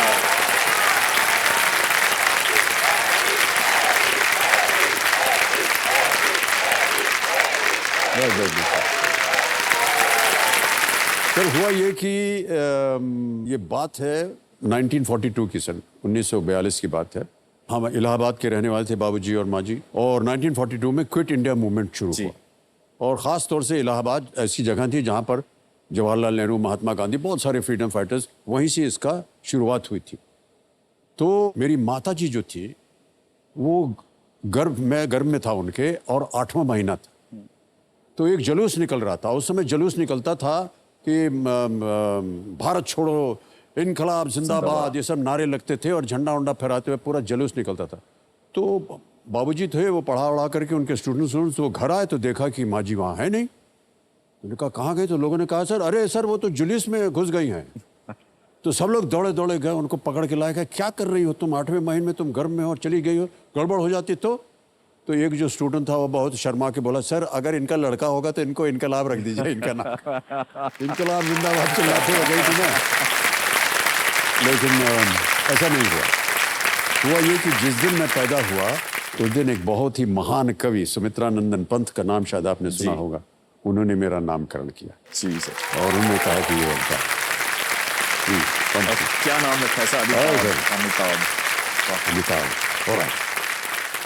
सर हुआ ये कि ये बात है 1942 की, सन 1942 की बात है। हम इलाहाबाद के रहने वाले थे बाबूजी और माँ जी, और 1942 में क्विट इंडिया मूवमेंट शुरू
जी।
हुआ। और ख़ास तौर से इलाहाबाद ऐसी जगह थी जहाँ पर जवाहरलाल नेहरू, महात्मा गांधी, बहुत सारे फ्रीडम फाइटर्स, वहीं से इसका शुरुआत हुई थी। तो मेरी माता जी जो थी वो गर्भ में था उनके, और 8वां महीना था। तो एक जुलूस निकल रहा था, उस समय जुलूस निकलता था कि भारत छोड़ो, इनकलाब जिंदाबाद, ये सब नारे लगते थे और झंडा उंडा फहराते हुए पूरा जुलूस निकलता था। तो बाबूजी थे, वो पढ़ा उड़ा करके उनके स्टूडेंट्स वो घर आए तो देखा कि माँ जी वहाँ है नहीं। उन्होंने कहा कहाँ गए? तो लोगों ने कहा सर अरे सर वो तो जुलूस में घुस गई हैं। तो सब लोग दौड़े दौड़े गए, उनको पकड़ के लाए, कहा क्या कर रही हो तुम, 8वें महीने में तुम गर्भ में हो और चली गई हो, गड़बड़ हो जाती तो एक जो स्टूडेंट था वो बहुत शर्मा के बोला सर अगर इनका लड़का होगा तो इनको इनकलाब रख दीजिए, इनका नाम इनकलाब जिंदाबाद चिल्लाते हो गई थी ना। लेकिन ऐसा नहीं हुआ। हुआ ये कि जिस दिन मैं पैदा हुआ उस दिन एक बहुत ही महान कवि सुमित्रानंदन पंत का नाम शायद आपने सुना होगा, उन्होंने मेरा नामकरण किया
जी सर।
और उन्होंने कहा कि ये उनका
क्या नाम रखा है सर? अमिताभ।
अमिताभ। और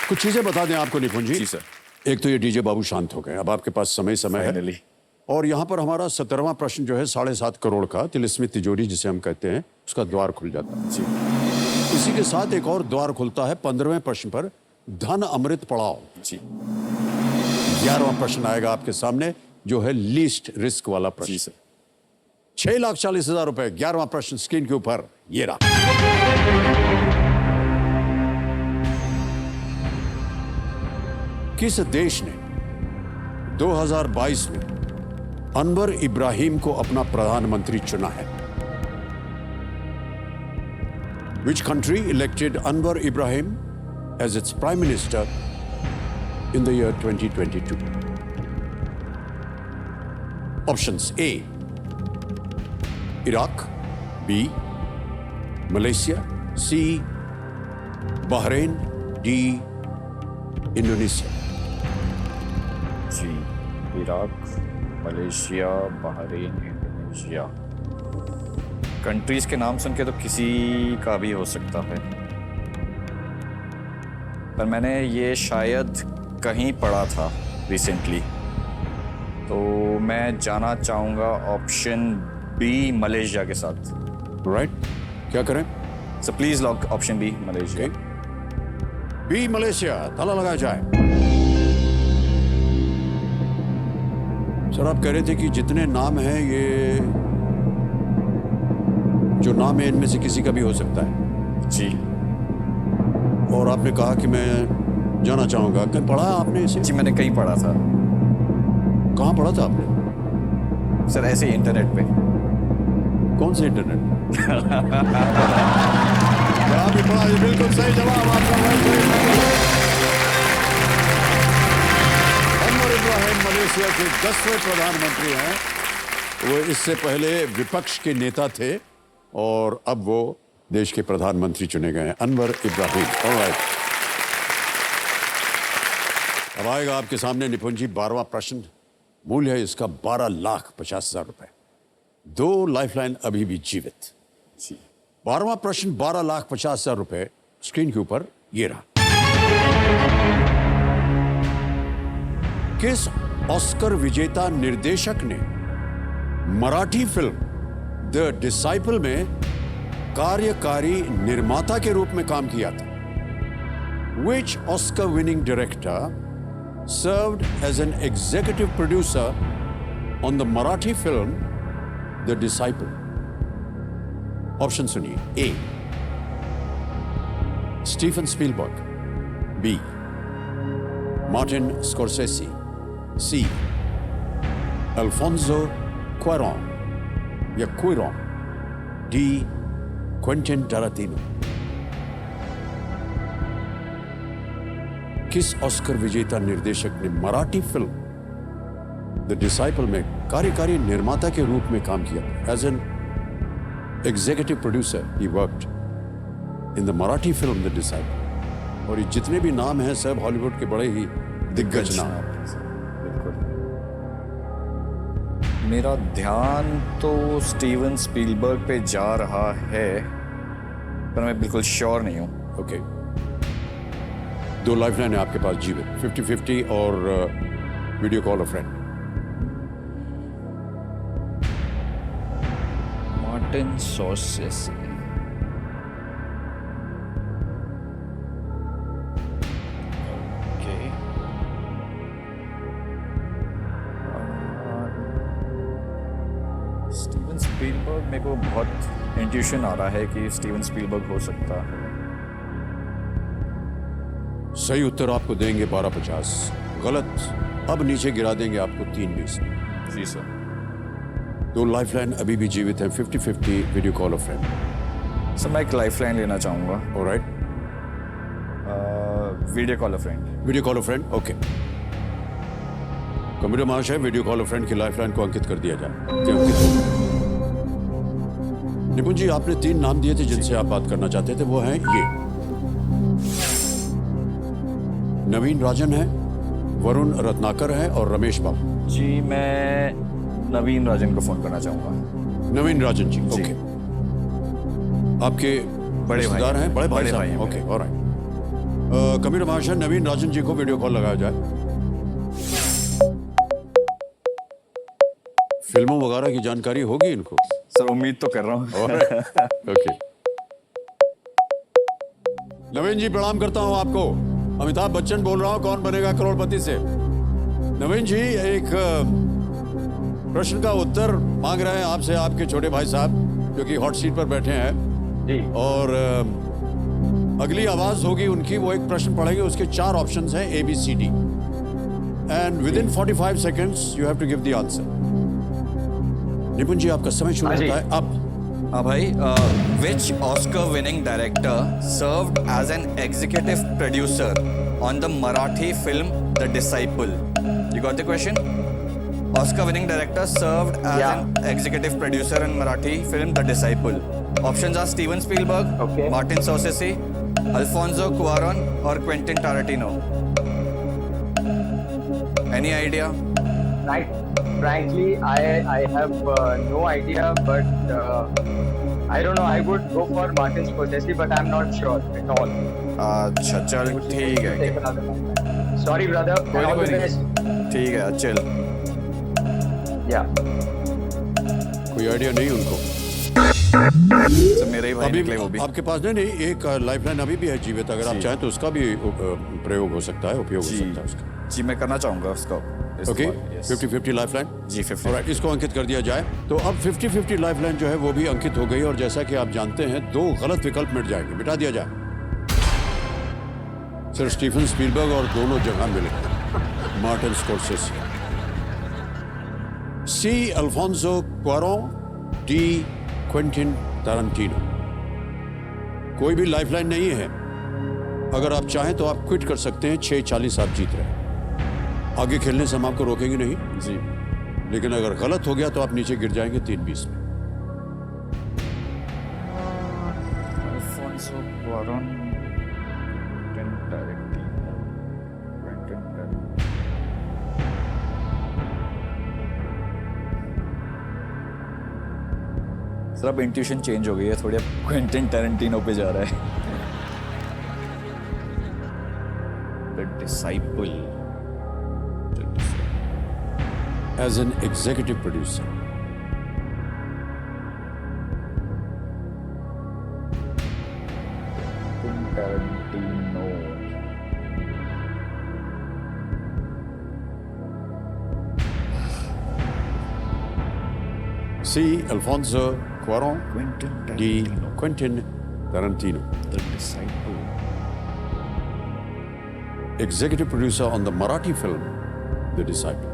कुछ चीजें बता दें आपको निपुण जी।
जी सर।
एक तो ये डीजे बाबू शांत हो गए, अब आपके पास समय है।
Finally।
और यहाँ पर हमारा 17वां प्रश्न जो है 7.5 करोड़ का तिलिस्मी तिजोरी जिसे हम कहते हैं, उसका द्वार खुल जाता है
जी।
इसी के साथ एक और द्वार खुलता है 15वें प्रश्न पर, धन अमृत पड़ाओ
जी।
11वां प्रश्न आएगा आपके सामने जो है लीस्ट रिस्क वाला प्रश्न।
जी सर।
6,40,000 रुपए। 11वां प्रश्न स्क्रीन के ऊपर ये रहा। किस देश ने 2022 में अनवर इब्राहिम को अपना प्रधानमंत्री चुना है? Which country elected Anwar Ibrahim as its prime minister in the year 2022? Options A, Iraq, B, Malaysia, C, Bahrain, D, Indonesia.
जी, Iraq, Malaysia, Bahrain, Indonesia. Countries के नाम सुन के तो किसी का भी हो सकता है, पर मैंने ये शायद कहीं पढ़ा था रिसेंटली, तो मैं जाना चाहूँगा ऑप्शन बी मलेशिया के साथ।
राइट, क्या करें?
So please lock option B Malaysia.
B Malaysia, ताला लगाया जाए। सर आप कह रहे थे कि जितने नाम हैं ये जो नाम है इनमें से किसी का भी हो सकता है।
जी।
और आपने कहा कि मैं जाना चाहूंगा, कहीं पढ़ा आपने इसे?
जी मैंने कहीं पढ़ा था।
कहाँ पढ़ा था आपने?
सर ऐसे ही इंटरनेट पे।
कौन से इंटरनेट? आपने पढ़ा, ये बिल्कुल सही जवाब आपका। अनवर इब्राहिम मलेशिया के 10वें प्रधानमंत्री हैं। वो इससे पहले विपक्ष के नेता थे और अब वो देश के प्रधानमंत्री चुने गए हैं, अनवर इब्राहिम। ऑलराइट, अब आएगा आपके सामने निपुण जी 12वां प्रश्न। मूल्य है इसका 12,50,000 रुपए। 2 लाइफलाइन अभी भी जीवित। 12वां प्रश्न 12,50,000 रुपए। स्क्रीन के ऊपर ये रहा। किस ऑस्कर विजेता निर्देशक ने मराठी फिल्म द डिसाइपल में कार्यकारी निर्माता के रूप में काम किया था? Which Oscar winning director served as an executive producer on the Marathi film The Disciple? Option सुनिए। A Steven Spielberg, B Martin Scorsese. C. Alfonso Cuarón या Cuarón. D. Quentin Tarantino. किस ऑस्कर विजेता निर्देशक ने मराठी फिल्म द डिसाइपल में कार्यकारी निर्माता के रूप में काम किया? As an executive producer he worked in the Marathi film the disciple. और ये जितने भी नाम हैं सब हॉलीवुड के बड़े ही दिग्गज नाम।
बिल्कुल। मेरा ध्यान तो स्टीवन स्पीलबर्ग पे जा रहा है, पर मैं बिल्कुल श्योर नहीं हूँ।
ओके, 2 लाइफलाइन है आपके पास जीवित, 50-50 और video call a friend.
Martin Scorsese. Okay. Steven Spielberg, मेरे को बहुत इंट्यूशन आ रहा है कि स्टीवन स्पीलबर्ग हो सकता है।
सही उत्तर आपको देंगे 1250, गलत अब नीचे गिरा देंगे आपको 320।
जी सर।
2 लाइफलाइन अभी भी जीवित हैं, 50-50 video call a friend.
Sir मैं एक लाइफलाइन लेना चाहूँगा।
Alright,
video call a friend.
Video call a friend, okay. Computer महाशय, वीडियो कॉल अ फ्रेंड की लाइफलाइन को अंकित कर दिया जाए। क्या अंकित होगा? निपुण जी, आपने 3 नाम दिए थे जिनसे आप बात करना चाहते थे, वो हैं ये। नवीन राजन है, वरुण रत्नाकर है और रमेश बाबू।
जी मैं नवीन राजन को फोन करना चाहूँगा।
नवीन राजन जी, ओके। आपके
बड़े
रिश्तेदार
भाई
हैं? बड़े
बड़े भाई हैं
ओके, ऑलराइट। कंप्यूटर महाशय, नवीन राजन जी को वीडियो कॉल लगाया जाए। फिल्मों वगैरह की जानकारी होगी इनको?
सर उम्मीद तो कर रहा हूँ।
ओके। नवीन जी, प्रणाम करता हूं आपको। अमिताभ बच्चन बोल रहा हूं, कौन बनेगा करोड़पति से। नवीन जी, एक प्रश्न का उत्तर मांग रहे हैं आपसे आपके छोटे भाई साहब, जो कि हॉट सीट पर बैठे हैं जी। और अगली आवाज होगी उनकी, वो एक प्रश्न पढ़ेंगे, उसके 4 ऑप्शंस हैं ABCD, and within 45 seconds you have to give the answer. Nipun ji, आपका समय शुरू होता है अब।
हाँ भाई, which Oscar-winning director served as an executive producer on the Marathi film The Disciple? You got the question? Oscar-winning director served as an executive producer in Marathi film The Disciple. Options are Steven Spielberg, Martin Scorsese, Alfonso Cuarón, or Quentin Tarantino. Any idea?
Right. Frankly, I have no idea, but I don't know. I would go for Martin Scorsese, but I'm not sure at all.
अच्छा चल ठीक है।
Take another one. Sorry, brother. All the best.
ठीक है, चल।
Yeah.
कोई idea नहीं उनको?
सर मेरे ही भाई
अभी
निकले वो भी।
आपके पास नहीं, एक लाइफलाइन अभी भी है जीवित, अगर आप चाहें तो उसका भी प्रयोग हो सकता है, उपयोग हो सकता है उसका।
जी मैं करना चाहूँगा उसका।
ओके, 50-50 लाइफलाइन
जी 50।
ऑलराइट, इसको अंकित कर दिया जाए। तो अब 50-50 लाइफलाइन जो है वो भी अंकित हो गई, और जैसा कि आप जानते हैं 2 गलत विकल्प मिट जाएंगे, मिटा दिया जाए। सर स्टीफन स्पीलबर्ग और दोनों जगह मिले, Martin Scorsese. C. Alfonso Cuaron, D. Quentin Tarantino. कोई भी लाइफलाइन नहीं है। अगर आप चाहें तो आप क्विट कर सकते हैं, 6:40 आप जीत रहे हैं। आगे खेलने से हम आपको रोकेंगे नहीं
जी,
लेकिन अगर गलत हो गया तो आप नीचे गिर जाएंगे 320 में।
Alfonso Cuarón, Quentin Tarantino, Quentin Tarantino। Sir अब इंट्यूशन चेंज हो गई है थोड़ी, अब क्वेंटिन टैरेंटिनो पे जा रहा है। The Disciple।
As an executive producer.
Tarantino।
C. Alfonso Cuarón,
Quentin
D.
Tarantino।
Quentin Tarantino.
The Disciple।
executive producer on the Marathi film The Disciple.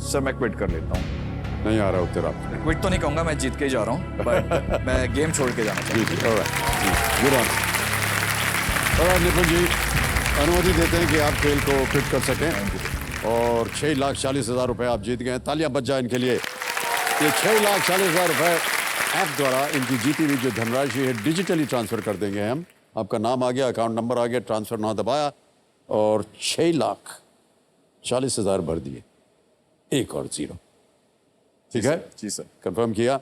Sir मैं क्विट कर लेता हूँ।
नहीं आ रहा उत्तर आप।
क्विट तो नहीं कहूँगा, मैं जीत के ही जा रहा हूँ, बट मैं गेम छोड़ के जाना चाहता हूँ।
Good on. और निपुण जी अनुमति देते हैं कि आप खेल को फिट कर सकें और 6,40,000 रुपए आप जीत गए। तालियां बज जाए इनके लिए। ये 6,40,000 रुपए ऐप द्वारा इनकी जीती हुई जो धनराशि है डिजिटली ट्रांसफर कर देंगे हम। आपका नाम आ गया, अकाउंट नंबर आ गया, ट्रांसफर ना दबाया और 6,40,000 भर दिए, 1 और 0। ठीक है
जी सर।
कंफर्म किया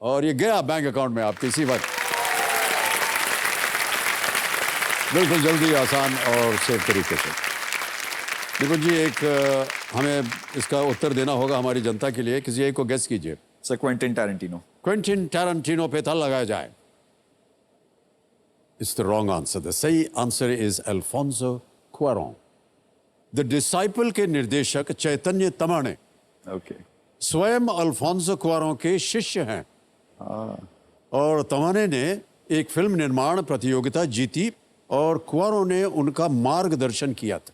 और ये गया बैंक अकाउंट में आपके इसी वक्त। बिल्कुल जल्दी, आसान और सेफ तरीके से। निपुण जी एक हमें इसका उत्तर देना होगा हमारी जनता के लिए। किसी एक को गेस कीजिए।
Sir Quentin Tarantino.
Quentin Tarantino पे ताला लगाया जाए। It's the wrong answer. The सही answer is Alfonso Cuaron. The disciple के निर्देशक चैतन्य तमाणे
ओके।
स्वयं अल्फोंसो क्वारॉन के शिष्य हैं और तमाणे ने एक फिल्म निर्माण प्रतियोगिता जीती और क्वारॉन ने उनका मार्गदर्शन किया था।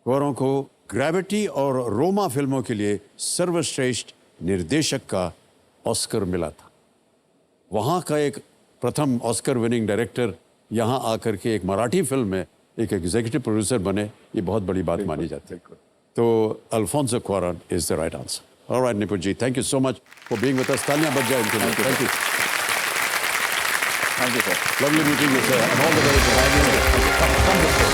क्वारॉन को ग्रेविटी और रोमा फिल्मों के लिए सर्वश्रेष्ठ निर्देशक का ऑस्कर मिला था। वहाँ का एक प्रथम ऑस्कर विनिंग डायरेक्टर यहाँ आकर के एक मराठी फिल्म में एक एग्जीक्यूटिव प्रोड्यूसर बने, ये बहुत बड़ी बात मानी जाती है। तो Alfonso Cuaron is the right answer. Alright Nipun ji, thank you so much for being with us. तालियां बज जाए इनके लिए। Thank you.
Thank you sir.
Lovely meeting you, sir. And all the very best. Come this way.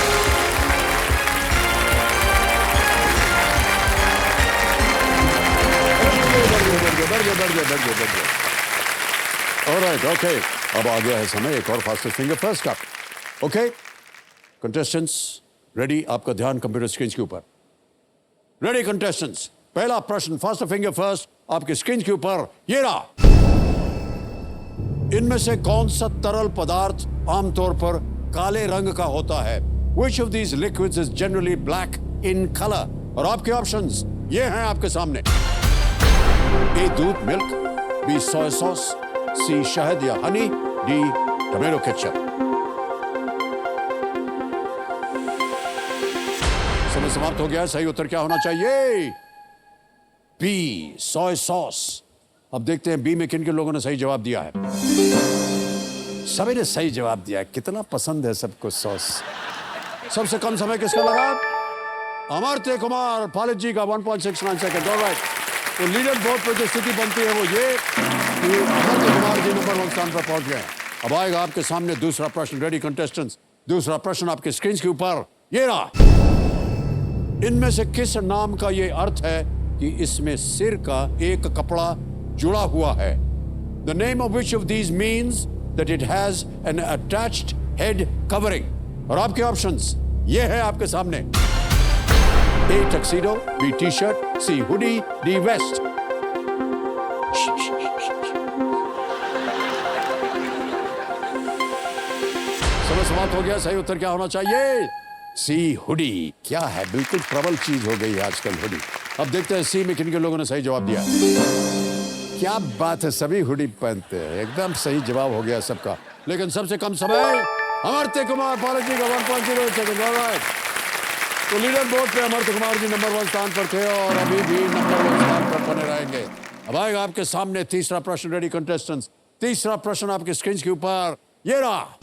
बढ़ गए। All right, okay. अब आ गया है समय एक और फास्टेस्ट फिंगर फर्स्ट का। Okay contestants ready? आपका ध्यान कंप्यूटर स्क्रीन के ऊपर। रेडी कंटेस्टेंट्स, पहला प्रश्न फास्ट फिंगर फर्स्ट आपके स्क्रीन के ऊपर ये रहा। इनमें से कौन सा तरल पदार्थ आमतौर पर काले रंग का होता है? Which of these liquids is generally black in color? और आपके ऑप्शंस ये हैं आपके सामने। ए दूध मिल्क, बी सोया सॉस, सी शहद या हनी, डी टोमेटो केचप। समय समाप्त हो गया। सही उत्तर क्या होना चाहिए? B soya sauce. अब देखते हैं बी में किन किन लोगों ने सही जवाब दिया है। सभी ने सही जवाब दिया है। कितना पसंद है सबको सॉस। सबसे कम समय किसका लगा? अमर्त्य कुमार पालित जी का 1.69 सेकंड। ऑलराइट, तो लीडर बोर्ड पर जो स्थिति बनती है वो ये कि अमर्त्य कुमार जी नंबर 1 स्थान पर पहुंच गए। अब आएगा आपके सामने दूसरा प्रश्न। रेडी कंटेस्टेंट्स, दूसरा प्रश्न आपके स्क्रीन के ऊपर ये रहा। इनमें से किस नाम का ये अर्थ है कि इसमें सिर का एक कपड़ा जुड़ा हुआ है? The name of which of these means that it has an attached head covering? और आपके ऑप्शंस ये है आपके सामने। A tuxedo, B t-shirt, C hoodie, D vest। समय समाप्त हो गया। सही उत्तर क्या होना चाहिए? सी हुडी। क्या है, बिल्कुल प्रबल चीज हो गई है आजकल हुडी। अब देखते हैं सी में किन किन लोगों ने सही जवाब दिया। क्या बात है, सभी हुडी पहनते हैं। एकदम सही जवाब हो गया सबका। लेकिन सबसे कम समय अमर्त्य कुमार पालित जी का 1.08 सेकंड। ऑलराइट, तो लीडर बोर्ड पे अमर्त्य कुमार जी नंबर 1 स्थान पर थे और अभी भी नंबर 1 स्थान पर बने रहेंगे। अब आएगा आपके सामने तीसरा प्रश्न। रेडी कंटेस्टेंट्स, तीसरा प्रश्न आपके स्क्रीन के ऊपर ये रहा।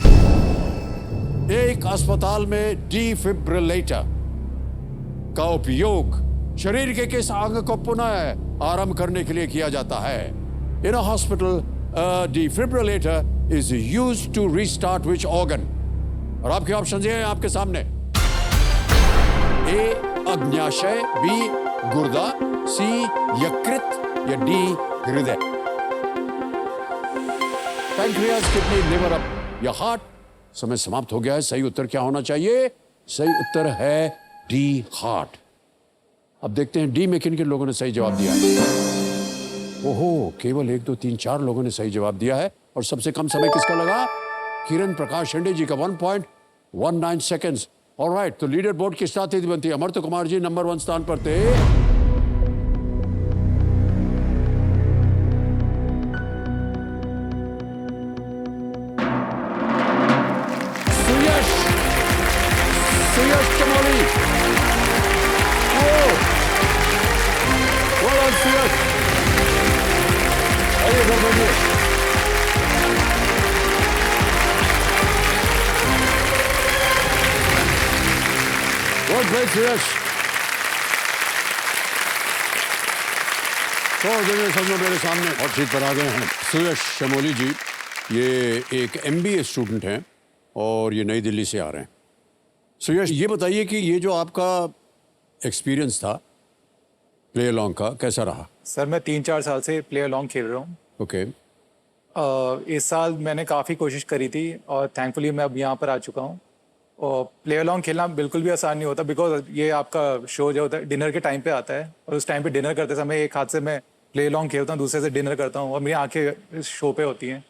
एक अस्पताल में डिफिब्रिलेटर का उपयोग शरीर के किस अंग को पुनः आरंभ करने के लिए किया जाता है? In a hospital defibrillator is used to restart which organ? और आपके ऑप्शन ये हैं आपके सामने। ए अग्न्याशय, बी गुर्दा, सी यकृत या डी हृदय। पैंक्रियास, किडनी, लिवर या हार्ट। समय समाप्त हो गया है। सही उत्तर क्या होना चाहिए? सही उत्तर है डी हार्ट। अब देखते हैं डी में किन किन लोगों ने सही जवाब दिया है। ओहो, केवल 1 2 3 4 लोगों ने सही जवाब दिया है और सबसे कम समय किसका लगा? किरण प्रकाश शिंदे जी का 1.19 सेकेंड्स। ऑलराइट, तो लीडर बोर्ड की स्थिति बनती है। अमर्त्य कुमार जी नंबर 1 स्थान पर थे सुयश चमोली। सुयश, आइए घर बैठिए। बहुत भाई सुयश। तो जगह समझो मेरे सामने और सीट पर आ गए हैं सुयश चमोली जी। ये एक MBA स्टूडेंट हैं और ये नई दिल्ली से आ रहे हैं। सुयश, ये बताइए कि ये जो आपका एक्सपीरियंस था प्ले अलॉन्ग का, कैसा रहा?
सर मैं 3-4 साल से प्ले अलॉन्ग खेल रहा हूँ।
ओके।
इस साल मैंने काफ़ी कोशिश करी थी और थैंकफुली मैं अब यहाँ पर आ चुका हूँ। और प्ले अलॉन्ग खेलना बिल्कुल भी आसान नहीं होता, बिकॉज ये आपका शो जो होता है डिनर के टाइम पे आता है और उस टाइम पे डिनर करते समय एक हाथ से मैं प्ले अलॉन्ग खेलता हूँ, दूसरे से डिनर करता हूँ और मेरी आंखें इस शो पे होती हैं।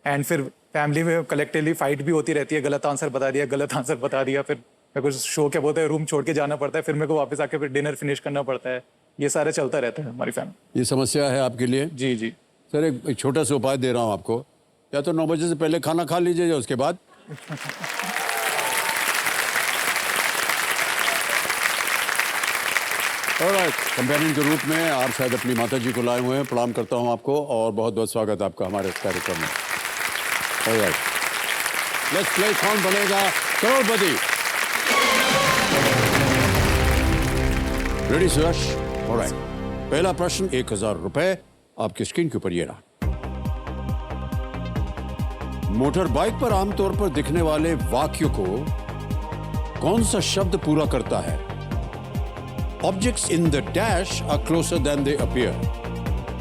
एंड फिर फैमिली में कलेक्टिवली फाइट भी होती रहती है, गलत आंसर बता दिया, गलत आंसर बता दिया, फिर मेरे को शो क्या बोलते हैं रूम छोड़ के जाना पड़ता है, फिर मेरे को वापस आके फिर डिनर फिनिश करना पड़ता है। ये सारा चलता रहता है हमारी फैमिली।
ये समस्या है आपके लिए?
जी जी
सर, एक छोटा सा उपाय दे रहा हूँ आपको। या तो 9 बजे से पहले खाना खा लीजिए, उसके बाद ऑलराइट, कंपेनियन के रूप में आप शायद अपनी माता जी को लाए हुए हैं। प्रणाम करता हूँ आपको और बहुत बहुत स्वागत आपका हमारे इस कार्यक्रम में। ऑलराइट, लेट्स प्ले कौन बनेगा करोड़पति। रेडी सुयश? ऑलराइट, पहला प्रश्न 1000 रुपए आपकी स्क्रीन के ऊपर ये रहा। मोटर बाइक पर आमतौर पर दिखने वाले वाक्य को कौन सा शब्द पूरा करता है? Objects in the dash are closer than they appear.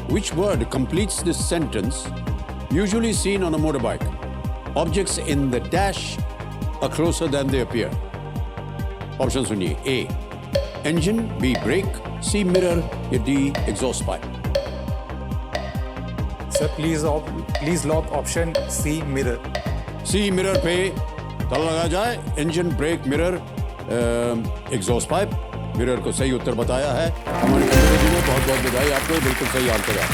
Which word completes this sentence, usually seen on a motorbike? Objects in the dash are closer than they appear. Option सुनिए। A, engine, B, brake, C, mirror, या D, exhaust pipe.
Sir please lock option C mirror.
C, mirror पे ताला लगा जाए। Engine, brake, mirror, exhaust pipe. Mirror को सही उत्तर बताया है हमारे कंपनी जी ने, बहुत बहुत बधाई आपको, बिल्कुल सही आंसर है।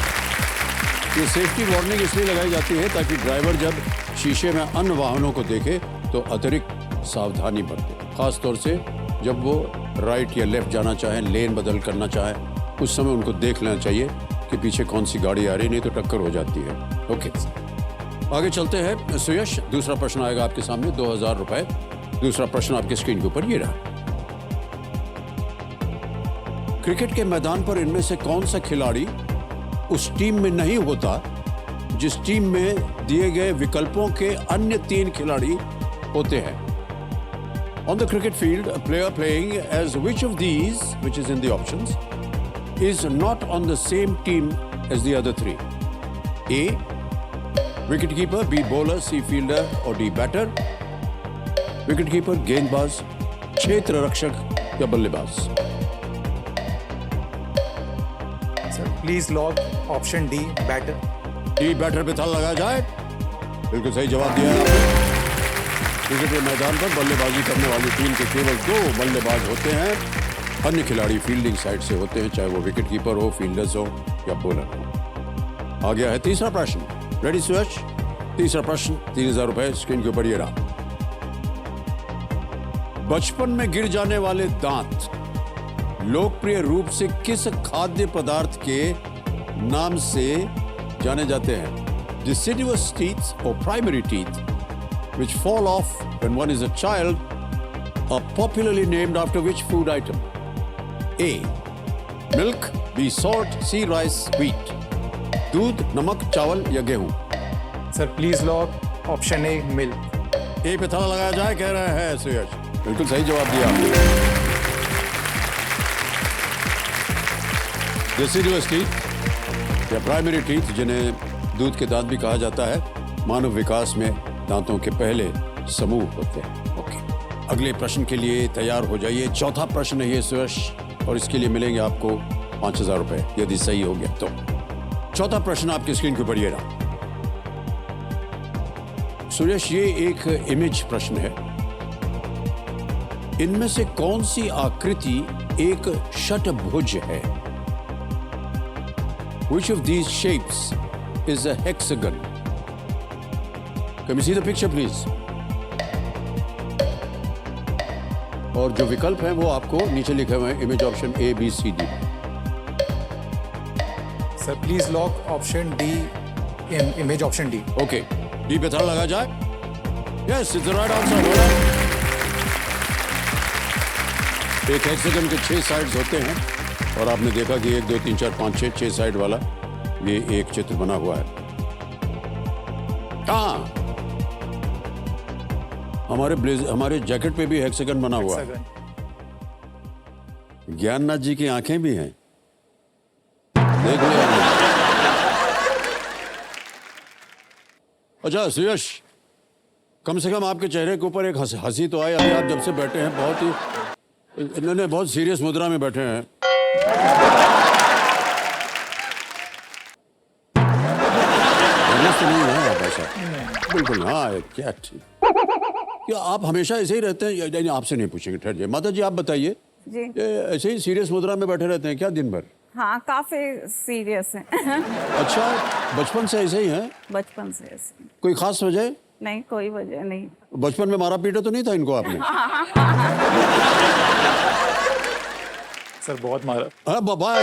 ये सेफ्टी वार्निंग इसलिए लगाई जाती है ताकि ड्राइवर जब शीशे में अन्य वाहनों को देखे तो अतिरिक्त सावधानी बरते, खास तौर से जब वो राइट या लेफ्ट जाना चाहें, लेन बदल करना चाहें, उस समय उनको देख लेना चाहिए कि पीछे कौन सी गाड़ी आ रही, नहीं तो टक्कर हो जाती है। ओके, आगे चलते हैं सुयश। दूसरा प्रश्न आएगा आपके सामने, 2000 रुपए। दूसरा प्रश्न आपके स्क्रीन के ऊपर ये रहा। क्रिकेट के मैदान पर इनमें से कौन सा खिलाड़ी उस टीम में नहीं होता जिस टीम में दिए गए विकल्पों के अन्य 3 खिलाड़ी होते हैं? On the cricket field, a player playing as which of these, which is in the options, is not on the same team as the other 3? A, wicketkeeper, B, bowler, C, fielder, or D, batter? Wicketkeeper, गेंदबाज, क्षेत्र रक्षक या बल्लेबाज?
Please lock option D, batter.
D, batter पे ताला लगा जाए। बिल्कुल सही जवाब दिया है आपने। क्रिकेट के मैदान पर बल्लेबाजी करने वाली टीम के केवल 2 बल्लेबाज होते हैं, अन्य खिलाड़ी फील्डिंग साइड से होते हैं, चाहे वो विकेट कीपर हो, फील्डर्स हो या बॉलर हो। आ गया है तीसरा प्रश्न। रेडी सुयश? तीसरा प्रश्न 3000 रुपए स्क्रीन के ऊपर ये रहा। बचपन में गिर जाने वाले दांत लोकप्रिय रूप से किस खाद्य पदार्थ के नाम से जाने जाते हैं? Deciduous teeth or primary teeth, which fall off when one is a child, are popularly named after which food item? A, milk, B, salt, C, rice, wheat. दूध, नमक, चावल या गेहूं?
Sir please lock option A, milk.
A पे ताला लगाया जाए कह रहे हैं सुयश। बिल्कुल सही जवाब दिया आपने। Deciduous teeth या प्राइमरी टीथ, जिन्हें दूध के दांत भी कहा जाता है, मानव विकास में दांतों के पहले समूह होते हैं। ओके, अगले प्रश्न के लिए तैयार हो जाइए। चौथा प्रश्न है ये सुयश, और इसके लिए मिलेंगे आपको 5000 रुपए यदि सही हो गया तो। चौथा प्रश्न आपकी स्क्रीन के ऊपर ये रहा। सुयश, ये एक इमेज प्रश्न है। इनमें से कौन सी आकृति एक षटभुज है? Which of these shapes is a hexagon? Can we see the picture, please? और जो विकल्प हैं वो आपको नीचे लिखे हुए हैं, image option A, B, C, D।
Sir please lock option D, image option D.
Okay, D पे ताला लगा जाए। Yes, it's the right answer. एक हेक्सागन के 6 साइड्स होते हैं और आपने देखा कि 1, 2, 3, 4, 5, 6 साइड वाला ये एक चित्र बना हुआ है। कहाँ? हमारे जैकेट पे भी हेक्सागन बना हुआ है। ज्ञाननाथ जी की आंखें भी हैं, देख लिया। अच्छा सुयश, कम से कम आपके चेहरे के ऊपर एक हंसी तो आई। अभी आप जब से बैठे हैं बहुत ही, इन्होंने बहुत सीरियस मुद्रा में बैठे हैं। तो नहीं है आप ऐसा? बिल्कुल। हाँ, क्या ठीक। क्या आप हमेशा ऐसे ही रहते हैं? नहीं, आपसे नहीं पूछेंगे, ठहर जाइए। माता जी आप बताइए,
जी
ऐसे ही सीरियस मुद्रा में बैठे रहते हैं क्या दिन भर?
हाँ, काफी सीरियस है।
अच्छा, बचपन से ऐसे ही हैं?
बचपन से ऐसे।
कोई खास वजह?
नहीं, कोई वजह नहीं।
बचपन में मारा पीटा तो नहीं था इनको आपने?
सर बहुत मारा।
हाँ बाबा,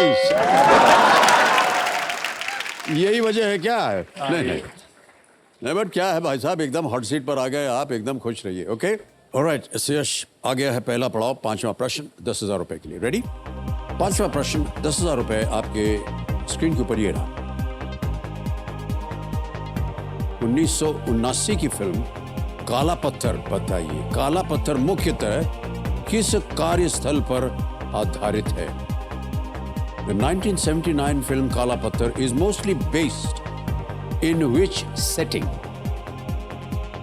यही वजह है क्या? नहीं, बट क्या है भाई साहब, एकदम हॉट सीट पर आ गए आप, एकदम खुश रहिए। ओके, ऑलराइट यश, आ गया है पहला पड़ाव, 5वां प्रश्न 10,000 रुपए के लिए। रेडी? 5वां प्रश्न 10,000 रुपए आपके स्क्रीन के ऊपर ये रहा। 1979 की फिल्म काला पत्थर, बताइए काला पत्थर मुख्यतः किस कार्यस्थल पर आधारित है? The 1979 film Kala Patthar is mostly based in which setting?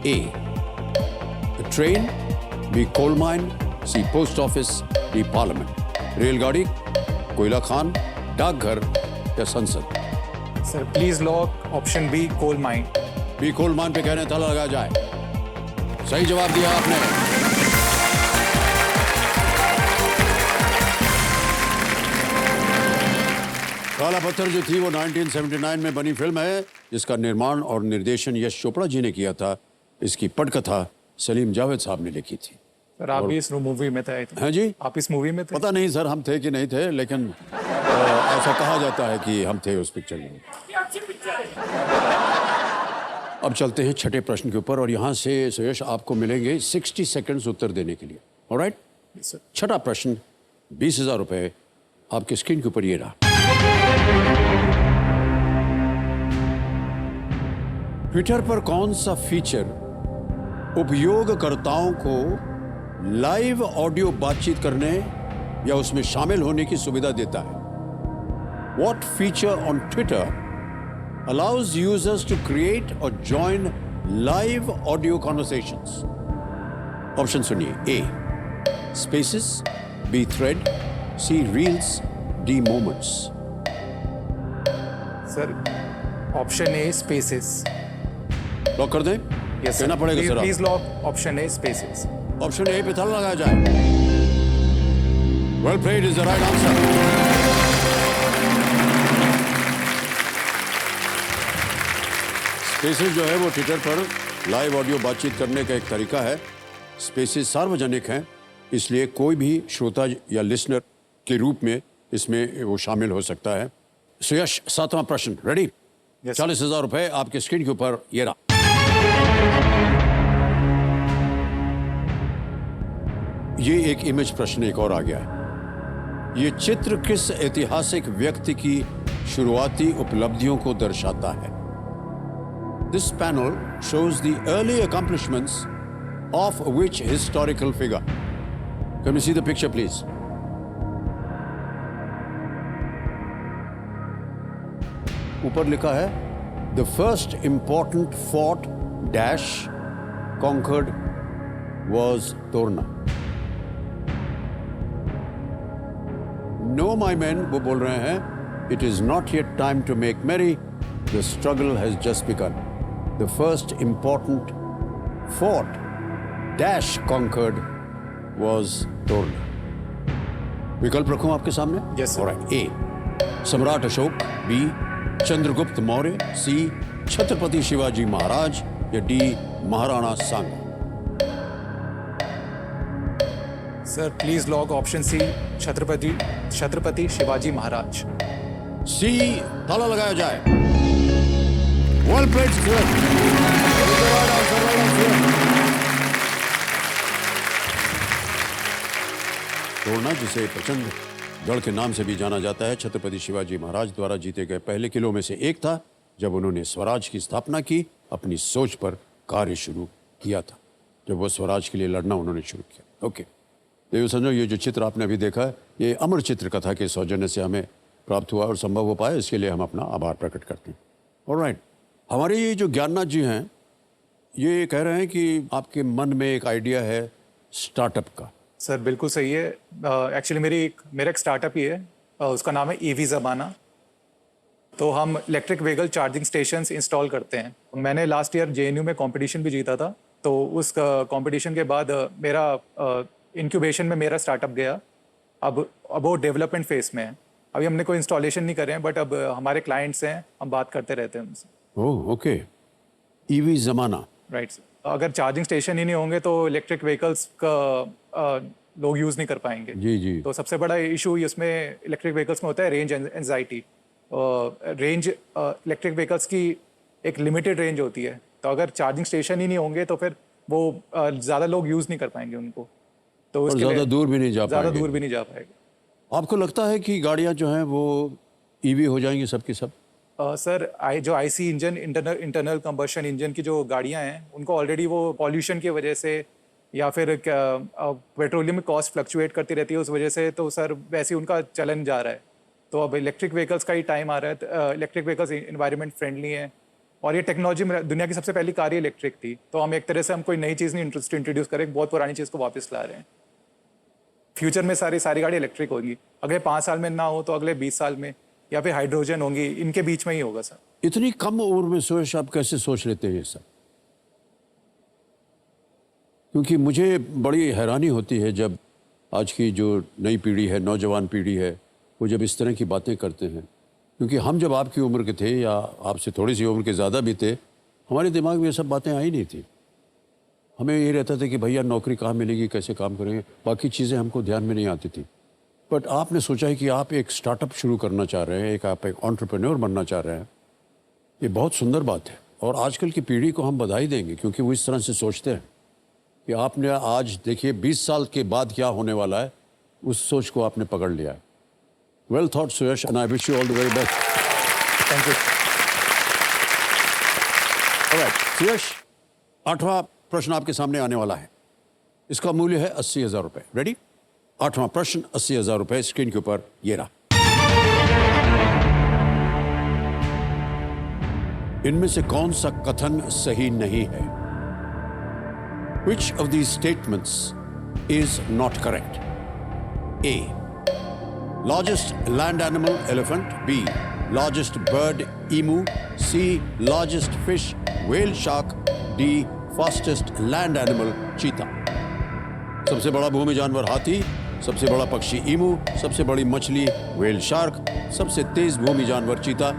A, a train, B, coal mine, C, post office, D, parliament। रेलगाड़ी, कोयला खान, डाकघर या संसद?
Sir please lock option B, coal mine.
B, coal mine पे कहने ताला लगा जाए। सही जवाब दिया आपने। काला पत्थर जो थी वो 1979 में बनी फिल्म है, जिसका निर्माण और निर्देशन यश चोपड़ा जी ने किया था। इसकी पटकथा सलीम जावेद साहब ने लिखी थी।
सर आप भी इस मूवी में थे?
हैं जी?
आप इस मूवी में थे?
पता नहीं सर हम थे कि नहीं थे, लेकिन ऐसा कहा जाता है कि हम थे उस पिक्चर में। अब चलते हैं छठे प्रश्न के ऊपर और यहाँ से सुयश आपको मिलेंगे 60 सेकंड्स उत्तर देने के लिए। ऑलराइट? छठा प्रश्न 20,000 रुपए आपके स्क्रीन के ऊपर ये रहा। ट्विटर पर कौन सा फीचर उपयोगकर्ताओं को लाइव ऑडियो बातचीत करने या उसमें शामिल होने की सुविधा देता है? What feature on Twitter allows users to create or join live audio conversations? Option सुनिए। A, Spaces, B, Thread, C, Reels, D, Moments।
Sir option A, spaces.
Lock कर दें?
यस
कहना पड़ेगा sir.
Please lock option A, spaces.
Option A पे ताला लगाया जाए। Well played, is the right answer. Spaces जो है वो ट्विटर पर लाइव ऑडियो बातचीत करने का एक तरीका है। स्पेसेस सार्वजनिक हैं, इसलिए कोई भी श्रोता या लिसनर के रूप में इसमें वो शामिल हो सकता है। सुयश, 7वां प्रश्न रेडी? 40,000 रुपए आपके स्क्रीन के ऊपर ये रहा। ये एक इमेज प्रश्न एक और आ गया है। ये चित्र किस ऐतिहासिक व्यक्ति की शुरुआती उपलब्धियों को दर्शाता है? This panel shows the early accomplishments of which historical figure? Can we see the picture, please? ऊपर लिखा है The first important fort dash conquered was Torna. No, my men, वो बोल रहे हैं, it is not yet time to make merry. The struggle has just begun. The first important fort dash conquered was Torna. विकल्प रखूं आपके सामने?
Yes, sir.
Alright. A, सम्राट Ashok, B, Chandragupta Maurya, C, Chhatrapati Shivaji Maharaj या D, Maharana Sanga.
Sir please lock option C, Chhatrapati Shivaji Maharaj.
C, ताला लगाया जाए। Well played Suyash. तोड़ना, जिसे प्रचंड गढ़ के नाम से भी जाना जाता है, छत्रपति शिवाजी महाराज द्वारा जीते गए पहले किलों में से एक था जब उन्होंने स्वराज की स्थापना की, अपनी सोच पर कार्य शुरू किया था, जब वो स्वराज के लिए लड़ना उन्होंने शुरू किया। ओके देवी संजय, ये जो चित्र आपने अभी देखा है, ये अमर चित्र कथा के सौजन्य से हमें प्राप्त हुआ और संभव हो पाया, इसके लिए हम अपना आभार प्रकट करते हैं। ऑलराइट, हमारे ये जो ज्ञाननाथ जी हैं, ये कह रहे हैं कि आपके मन में एक आइडिया है स्टार्टअप का।
सर बिल्कुल सही है। एक्चुअली मेरा एक स्टार्टअप ही है, उसका नाम है ईवी ज़माना। तो हम electric vehicle charging stations install करते हैं। मैंने लास्ट ईयर JNU में कंपटीशन भी जीता था, तो उस कंपटीशन के बाद मेरा इंक्यूबेशन में मेरा स्टार्टअप गया। अब वो डेवलपमेंट फेज में है। अभी हमने कोई इंस्टॉलेशन नहीं करे हैं, बट अब हमारे क्लाइंट्स हैं, हम बात करते रहते हैं उनसे।
ओह ओके, ईवी ज़माना।
Right sir. अगर चार्जिंग स्टेशन ही नहीं होंगे तो इलेक्ट्रिक व्हीकल्स का लोग यूज़ नहीं कर पाएंगे।
जी जी।
तो सबसे बड़ा इशू इसमें इलेक्ट्रिक व्हीकल्स में होता है range anxiety. Range electric vehicles की एक लिमिटेड रेंज होती है, तो अगर चार्जिंग स्टेशन ही नहीं होंगे तो फिर वो ज़्यादा लोग यूज़ नहीं कर पाएंगे उनको। तो उसके
ज़्यादा दूर भी नहीं जा
ज़्यादा
पाएंगे।
दूर भी नहीं जा पाएगा।
आपको लगता है कि गाड़ियाँ जो हैं वो ईवी हो जाएंगी सब की सब?
सर जो IC engine, internal combustion engine की जो गाड़ियां हैं, उनको ऑलरेडी वो पॉल्यूशन की वजह से या फिर पेट्रोलियम में कॉस्ट फ्लक्चुएट करती रहती है उस वजह से, तो सर वैसे ही उनका चलन जा रहा है। तो अब इलेक्ट्रिक व्हीकल्स का ही टाइम आ रहा है। इलेक्ट्रिक व्हीकल्स इन्वायरमेंट फ्रेंडली हैं और ये टेक्नोलॉजी में दुनिया की सबसे पहली कार ही इलेक्ट्रिक थी। तो हम एक तरह से हम कोई नई चीज़ नहीं इंट्रोड्यूस करें, बहुत पुरानी चीज़ को वापस ला रहे हैं। फ्यूचर में सारी गाड़ी इलेक्ट्रिक होगी। अगले 5 साल में ना हो तो अगले 20 साल में, या फिर हाइड्रोजन होंगी, इनके बीच में ही होगा सर।
इतनी कम उम्र में सुयश आप कैसे सोच लेते हैं ये सब? क्योंकि मुझे बड़ी हैरानी होती है जब आज की जो नई पीढ़ी है, नौजवान पीढ़ी है, वो जब इस तरह की बातें करते हैं। क्योंकि हम जब आपकी उम्र के थे या आपसे थोड़ी सी उम्र के ज़्यादा भी थे, हमारे दिमाग में ये सब बातें आई नहीं थी। हमें ये रहता था कि भैया नौकरी कहाँ मिलेगी, कैसे काम करेंगे, बाकी चीज़ें हमको ध्यान में नहीं आती थी। बट आपने सोचा है कि आप एक स्टार्टअप शुरू करना चाह रहे हैं, आप एक एंटरप्रेन्योर बनना चाह रहे हैं। ये बहुत सुंदर बात है और आजकल की पीढ़ी को हम बधाई देंगे क्योंकि वो इस तरह से सोचते हैं कि आपने आज देखिए 20 साल के बाद क्या होने वाला है, उस सोच को आपने पकड़ लिया है। Well thought Suyash, and I wish you all the very best.
Thank you.
Alright Suyash, 8वां प्रश्न आपके सामने आने वाला है। इसका मूल्य है 80,000 रुपये। रेडी? 8वां प्रश्न 80,000 रुपये स्क्रीन के ऊपर ये रहा। इनमें से कौन सा कथन सही नहीं है? Which of these statements is not correct? A. Largest land animal elephant. B. Largest bird emu. C. Largest fish whale shark. D. Fastest land animal cheetah. सबसे बड़ा भूमि जानवर हाथी, सबसे बड़ा पक्षी ईमू, सबसे बड़ी मछली व्हेल शार्क, सबसे तेज भूमि जानवर चीता।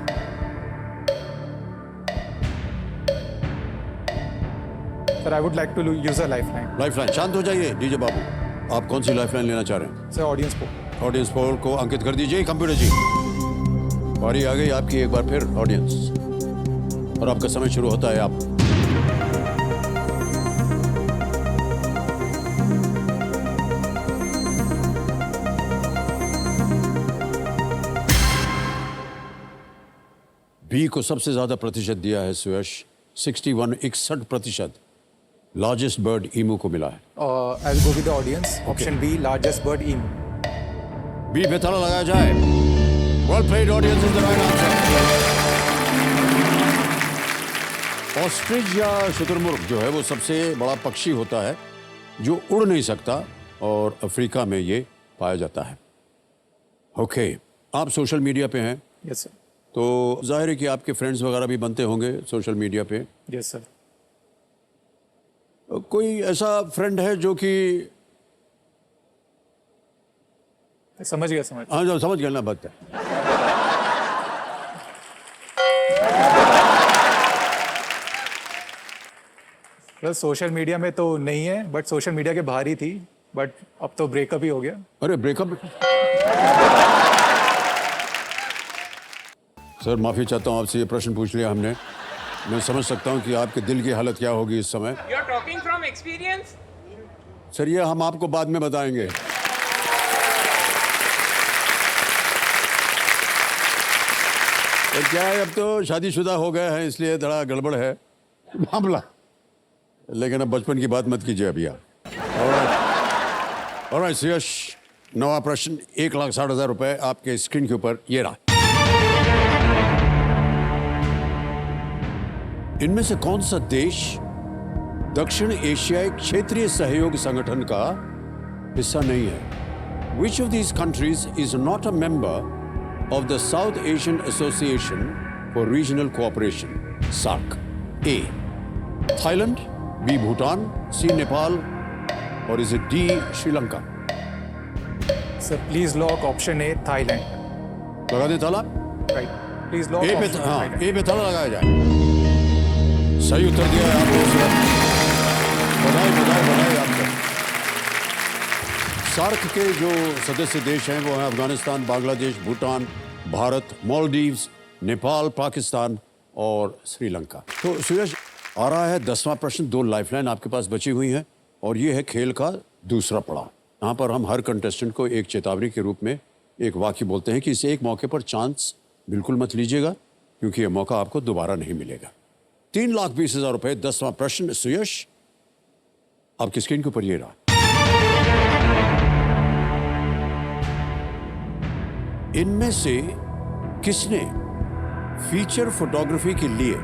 Sir I would like to use a lifeline.
Lifeline, शांत हो जाइए डीजे बाबू। आप कौन सी लाइफलाइन लेना चाह रहे हैं?
Sir audience poll.
Audience poll को अंकित कर दीजिए कंप्यूटर जी। बारी आ गई आपकी एक बार फिर ऑडियंस, और आपका समय शुरू होता है। आप बी को सबसे ज्यादा प्रतिशत दिया है सुयश, 61% लार्जेस्ट बर्ड ईमू को मिला है।
I will go with the audience. Option B, largest bird emu.
B पे ताला लगाया जाए। Well played audience, is the right answer. Ostrich या शुतुरमुर्ग जो है वो सबसे बड़ा पक्षी होता है जो उड़ नहीं सकता, और अफ्रीका में ये पाया जाता है। ओके, आप सोशल मीडिया पे हैं?
Yes sir.
तो जाहिर है कि आपके फ्रेंड्स वगैरह भी बनते होंगे सोशल मीडिया पे।
Yes sir.
कोई ऐसा फ्रेंड है जो कि
समझ गया।
हाँ जो समझ गया ना बात है।
बस सोशल मीडिया में तो नहीं है, बट सोशल मीडिया के बाहर ही थी। बट अब तो ब्रेकअप ही हो गया।
अरे ब्रेकअप। सर माफी चाहता हूँ आपसे, ये प्रश्न पूछ लिया हमने। मैं समझ सकता हूँ कि आपके दिल की हालत क्या होगी इस समय।
You are talking from experience?
Sir ये हम आपको बाद में बताएंगे। तो क्या है, अब तो शादीशुदा हो गए हैं इसलिए थोड़ा गड़बड़ है मामला, लेकिन अब बचपन की बात मत कीजिए अभी आप। ऑलराइट सुयश, नवा प्रश्न 1,60,000 रुपए आपके स्क्रीन के ऊपर ये रहा। इनमें से कौन सा देश दक्षिण एशियाई क्षेत्रीय सहयोग संगठन का हिस्सा नहीं है? Which of these countries is not a member of the South Asian Association for Regional Cooperation, SAARC? A. Thailand, B. Bhutan, C. Nepal, or is it D. Sri Lanka?
Sir please lock option A Thailand.
लगा दे ताला?
Right, please lock
ए पे,
option
हाँ,
Thailand.
ए पे ताला लगाया जाए। सही उत्तर दिया है आपने। बधाई बधाई बधाई आपको। सार्क के जो सदस्य देश हैं वो हैं अफगानिस्तान, बांग्लादेश, भूटान, भारत, मालदीव्स, नेपाल, पाकिस्तान और श्रीलंका। तो सुयश, आ रहा है 10वां प्रश्न। 2 लाइफलाइन आपके पास बची हुई हैं और ये है खेल का दूसरा पड़ाव। यहाँ पर हम हर कंटेस्टेंट को एक चेतावनी के रूप में एक वाक्य बोलते हैं कि इस एक मौके पर चांस बिल्कुल मत लीजिएगा, क्योंकि यह मौका आपको दोबारा नहीं मिलेगा। 3,20,000 रुपए। 10वां प्रश्न सुयश, आपकी स्क्रीन के ऊपर ये रहा। इनमें से किसने फीचर फोटोग्राफी के लिए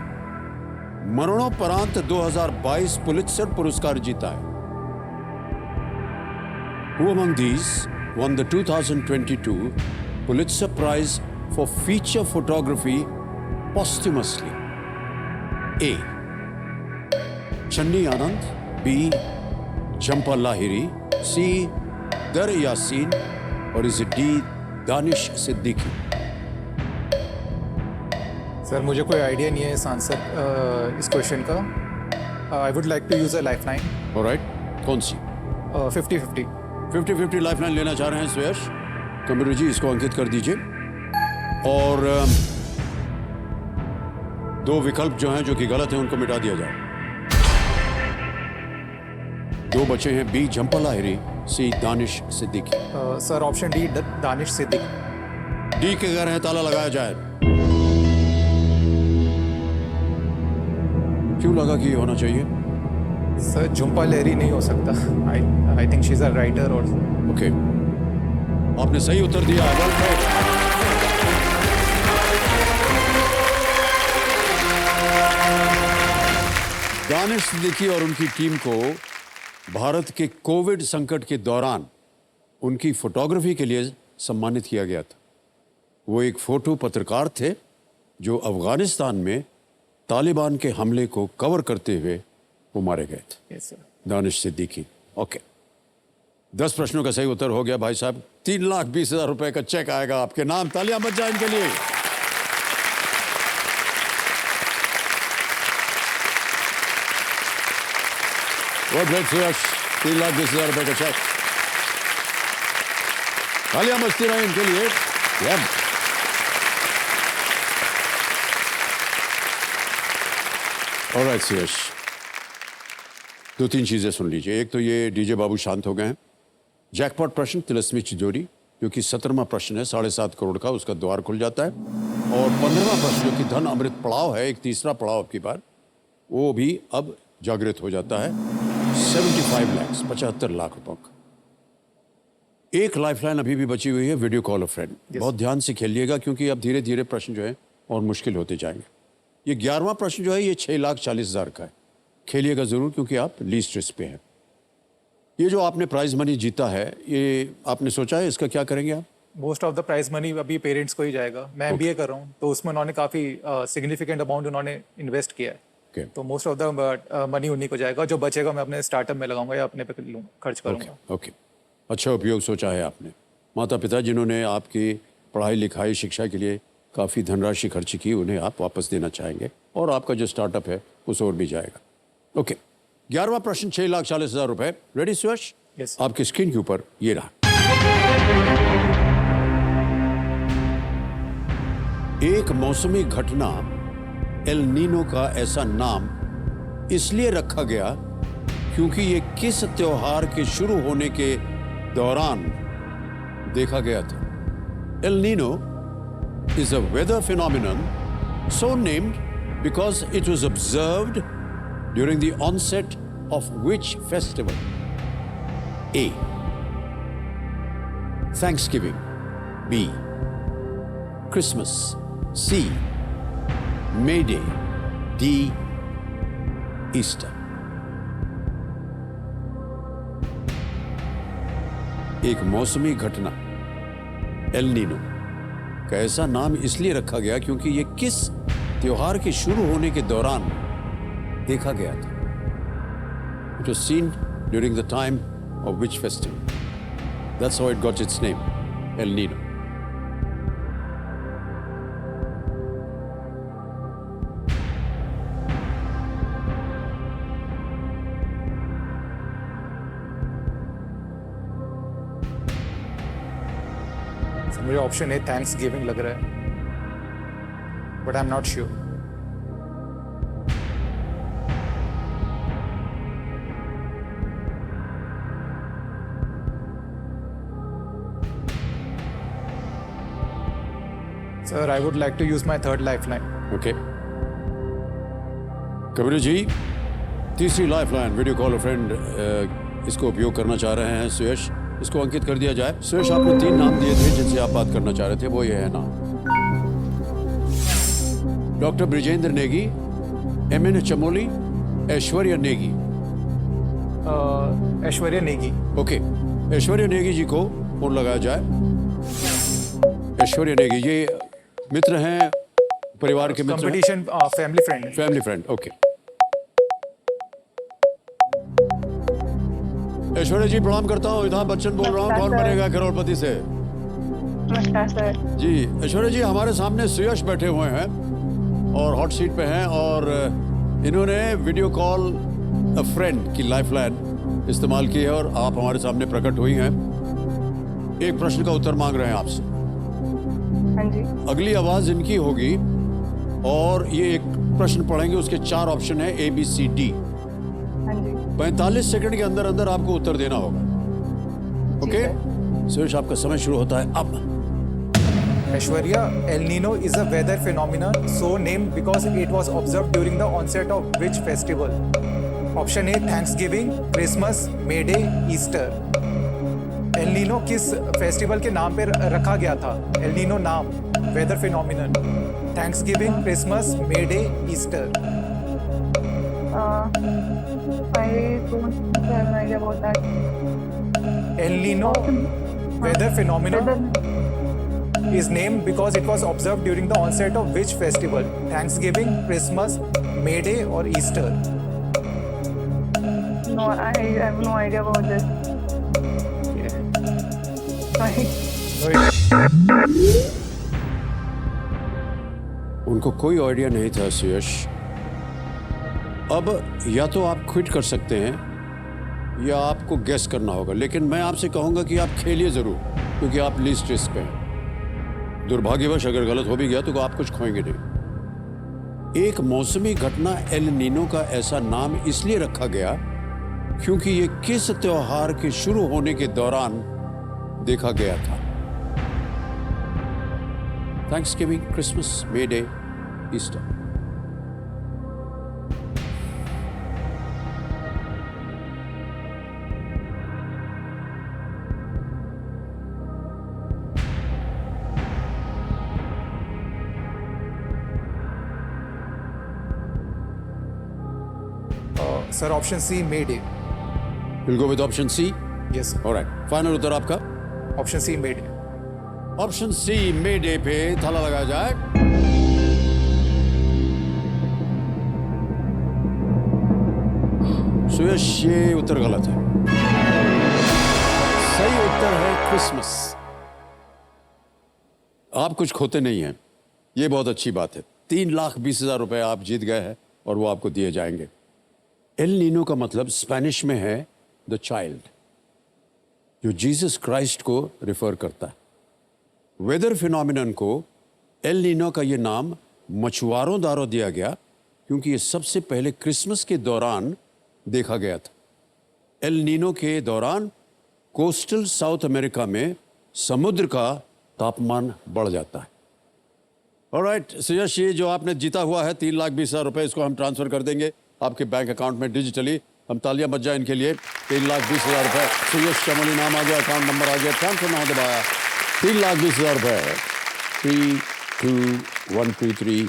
मरणोपरांत 2022 पुलित्जर पुरस्कार जीता है? Who among these won the 2022 Pulitzer Prize for Feature Photography posthumously? A. Channi Anand, B. Jhampa Lahiri, C. Dar Yasin, or is it D. Danish Siddiqui?
Sir मुझे कोई आइडिया नहीं है इस आंसर इस क्वेश्चन का। I would like to use a lifeline.
Alright, कौन सी?
50-50।
50-50 lifeline लेना चाह रहे हैं सुयश। कंप्यूटर जी इसको अंकित कर दीजिए। और 2 विकल्प जो हैं जो कि गलत हैं उनको मिटा दिया जाए। 2 बचे हैं, B Jhumpa Lahiri, C Danish Siddiqui.
Sir option D Danish Siddiqui.
D के कह रहे हैं ताला लगाया जाए। क्यों लगा कि ये होना चाहिए?
सर झुम्पा लहरी नहीं हो सकता। I think she is a writer और
ओके, आपने सही उत्तर दिया है। दानिश सिद्दीकी और उनकी टीम को भारत के कोविड संकट के दौरान उनकी फोटोग्राफी के लिए सम्मानित किया गया था। वो एक फोटो पत्रकार थे जो अफगानिस्तान में तालिबान के हमले को कवर करते हुए वो मारे गए थे।
Yes sir.
Danish Siddiqui. Okay, 10 प्रश्नों का सही उत्तर हो गया भाई साहब। 3,20,000 रुपए का चेक आएगा आपके नाम। तालियां बज जाए इनके लिए। बहुत बहुत सुयश, 3,20,000 रुपए का चेक। तालियां बजती रहे इनके लिए। ऑलराइट सुयश, 2-3 चीजें सुन लीजिए। एक तो ये डीजे बाबू शांत हो गए हैं। जैकपॉट प्रश्न तिलस्मी तिजोरी, जो कि 17वां प्रश्न है 7.5 करोड़ का, उसका द्वार खुल जाता है। और 15वां प्रश्न जो कि धन अमृत पड़ाव है, एक तीसरा पड़ाव आपकी बार, वो भी अब जागृत हो जाता है। 75 लाख 75 लाख रुपए का। एक लाइफलाइन अभी भी बची हुई है, वीडियो कॉल अ फ्रेंड। बहुत ध्यान से खेलिएगा क्योंकि अब धीरे धीरे प्रश्न जो है और मुश्किल होते जाएंगे। ये 11वां प्रश्न जो है ये 6,40,000 का है। खेलिएगा जरूर क्योंकि आप लीस्ट रिस्क पे हैं। ये जो आपने प्राइज मनी जीता है, ये आपने सोचा है इसका क्या करेंगे आप?
Most of the prize money अभी पेरेंट्स को ही जाएगा। मैं MBA कर रहा हूँ तो उसमें उन्होंने काफ़ी सिग्निफिकेंट अमाउंट उन्होंने इन्वेस्ट किया है। तो मोस्ट ऑफ द मनी उन्हीं को जाएगा। जो बचेगा मैं अपने स्टार्टअप में लगाऊंगा या अपने पे खर्च करूंगा।
ओके, अच्छा उपयोग सोचा है आपने। माता पिता जिन्होंने आपकी पढ़ाई लिखाई शिक्षा के लिए काफ़ी धनराशि खर्च की, उन्हें आप वापस देना चाहेंगे और आपका जो स्टार्टअप है उस और भी जाएगा। ओके, 11वां प्रश्न 6,40,000 रुपए। रेडी सुयश?
Yes.
आपकी स्क्रीन के ऊपर ये रहा। एक मौसमी घटना एल नीनो का ऐसा नाम इसलिए रखा गया क्योंकि ये किस त्योहार के शुरू होने के दौरान देखा गया था। El Nino is a weather phenomenon so named because it was observed during the onset of which festival? A. Thanksgiving. B. Christmas. C. May Day. D. Easter. एक मौसमी घटना एल नीनो का ऐसा नाम इसलिए रखा गया क्योंकि ये किस त्योहार के शुरू होने के दौरान देखा गया था। It was seen during the time of which festival? That's how it got its name, El Nino.
मुझे ऑप्शन ए थैंक्स गिविंग लग रहा है, but I am not sure. Sir, I would like to use my third life line.
Okay Kabir ji, तीसरी life line video call friend इसको उपयोग करना चाह रहे हैं सुयश, इसको अंकित कर दिया जाए। सुयश, आपने 3 नाम दिए थे जिनसे आप बात करना चाह रहे थे, वो ये है नाम। Doctor Brijendra Negi, M N Chamoli, Aishwarya Negi.
Aishwarya Negi.
Okay, Aishwarya Negi ji को फोन लगाया जाए। ऐश्वर्या नेगी, ये मित्र हैं, परिवार के मित्र,
competition family friend.
Family friend. Okay, Aishwarya ji प्रणाम करता हूँ, अमिताभ बच्चन बोल रहा हूँ, कौन बनेगा करोड़पति से।
नमस्कार सर।
जी ऐश्वर्या जी, हमारे सामने सुयश बैठे हुए हैं और हॉट सीट पे हैं और इन्होंने वीडियो कॉल अ फ्रेंड की लाइफलाइन इस्तेमाल की है और आप हमारे सामने प्रकट हुई हैं। एक प्रश्न का उत्तर मांग रहे हैं आपसे।
हाँ जी।
अगली आवाज इनकी होगी और ये एक प्रश्न पढ़ेंगे, उसके 4 ऑप्शन है ABCD।
हाँ जी।
45 सेकंड के अंदर अंदर आपको उत्तर देना होगा। ओके, सुरेश आपका समय शुरू होता है अब।
Aishwarya, El Nino is a weather phenomenon so named because it was observed during the onset of which festival? Option A Thanksgiving, Christmas, May Day, Easter. El Nino किस फेस्टिवल के नाम पे रखा गया था? El Nino नाम, weather phenomenon, Thanksgiving, Christmas, May Day, Easter.
I don't have an idea about that.
El Nino weather phenomenon is named because it was observed during the onset of which festival? Thanksgiving, Christmas, May Day or Easter?
No, I have no idea about this. Sorry.
उनको कोई idea नहीं था सुयश। अब या तो आप quit कर सकते हैं या आपको गेस करना होगा, लेकिन मैं आपसे कहूंगा कि आप खेलिए जरूर क्योंकि आप लीस्ट रिस्क पे हैं। दुर्भाग्यवश अगर गलत हो भी गया तो आप कुछ खोएंगे नहीं। एक मौसमी घटना एल नीनो का ऐसा नाम इसलिए रखा गया क्योंकि ये किस त्योहार के शुरू होने के दौरान देखा गया था? Thanksgiving, Christmas, May Day, Easter.
Sir, option C, May Day.
We'll go with option C.
Yes, sir.
All right. फाइनल उत्तर आपका?
Option C, May Day.
Option C May Day पे ताला लगाया जाए। सुयश, ये उत्तर गलत है। सही उत्तर है क्रिसमस। आप कुछ खोते नहीं हैं, ये बहुत अच्छी बात है। 3,20,000 रुपए आप जीत गए हैं और वो आपको दिए जाएंगे। एल नीनो का मतलब स्पेनिश में है द चाइल्ड। जो जीसस क्राइस्ट को रिफर करता है। वेदर फिनोमिनन को एल नीनो का ये नाम मछुआरों द्वारा दिया गया क्योंकि ये सबसे पहले क्रिसमस के दौरान देखा गया था। एल नीनो के दौरान कोस्टल साउथ अमेरिका में समुद्र का तापमान बढ़ जाता है। ऑलराइट सुयश, ये जो आपने जीता हुआ है 3,20,000 रुपए, इसको हम ट्रांसफर कर देंगे आपके बैंक अकाउंट में डिजिटली। हम तालियां बज जाए इनके लिए। 3,20,000 रुपए सुयश चमोली नाम आ गया, अकाउंट नंबर आ गया, ट्रांसफर नाम दबाया। 3,20,000 रुपए 32133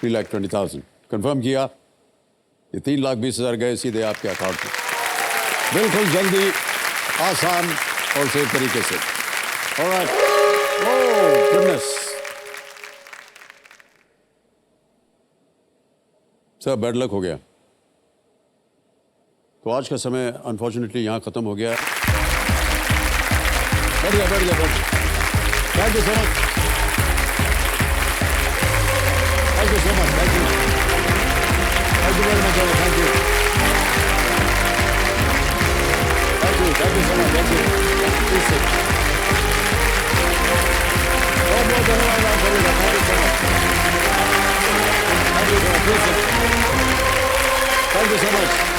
3,20,000 कंफर्म किया। ये 3,20,000 गए सीधे आपके अकाउंट में, बिल्कुल जल्दी, आसान और सही तरीके से। ऑलराइट, ओह गुडनेस सर, बैड लक हो गया। तो आज का समय अनफॉर्चुनेटली यहाँ खत्म हो गया। बैठ गया। Thank you so much. Thank you so much. Thank you very much. Thank you so much. Thank you. बहुत धन्यवाद आप सभी का। Thank you so much. Thank you so much.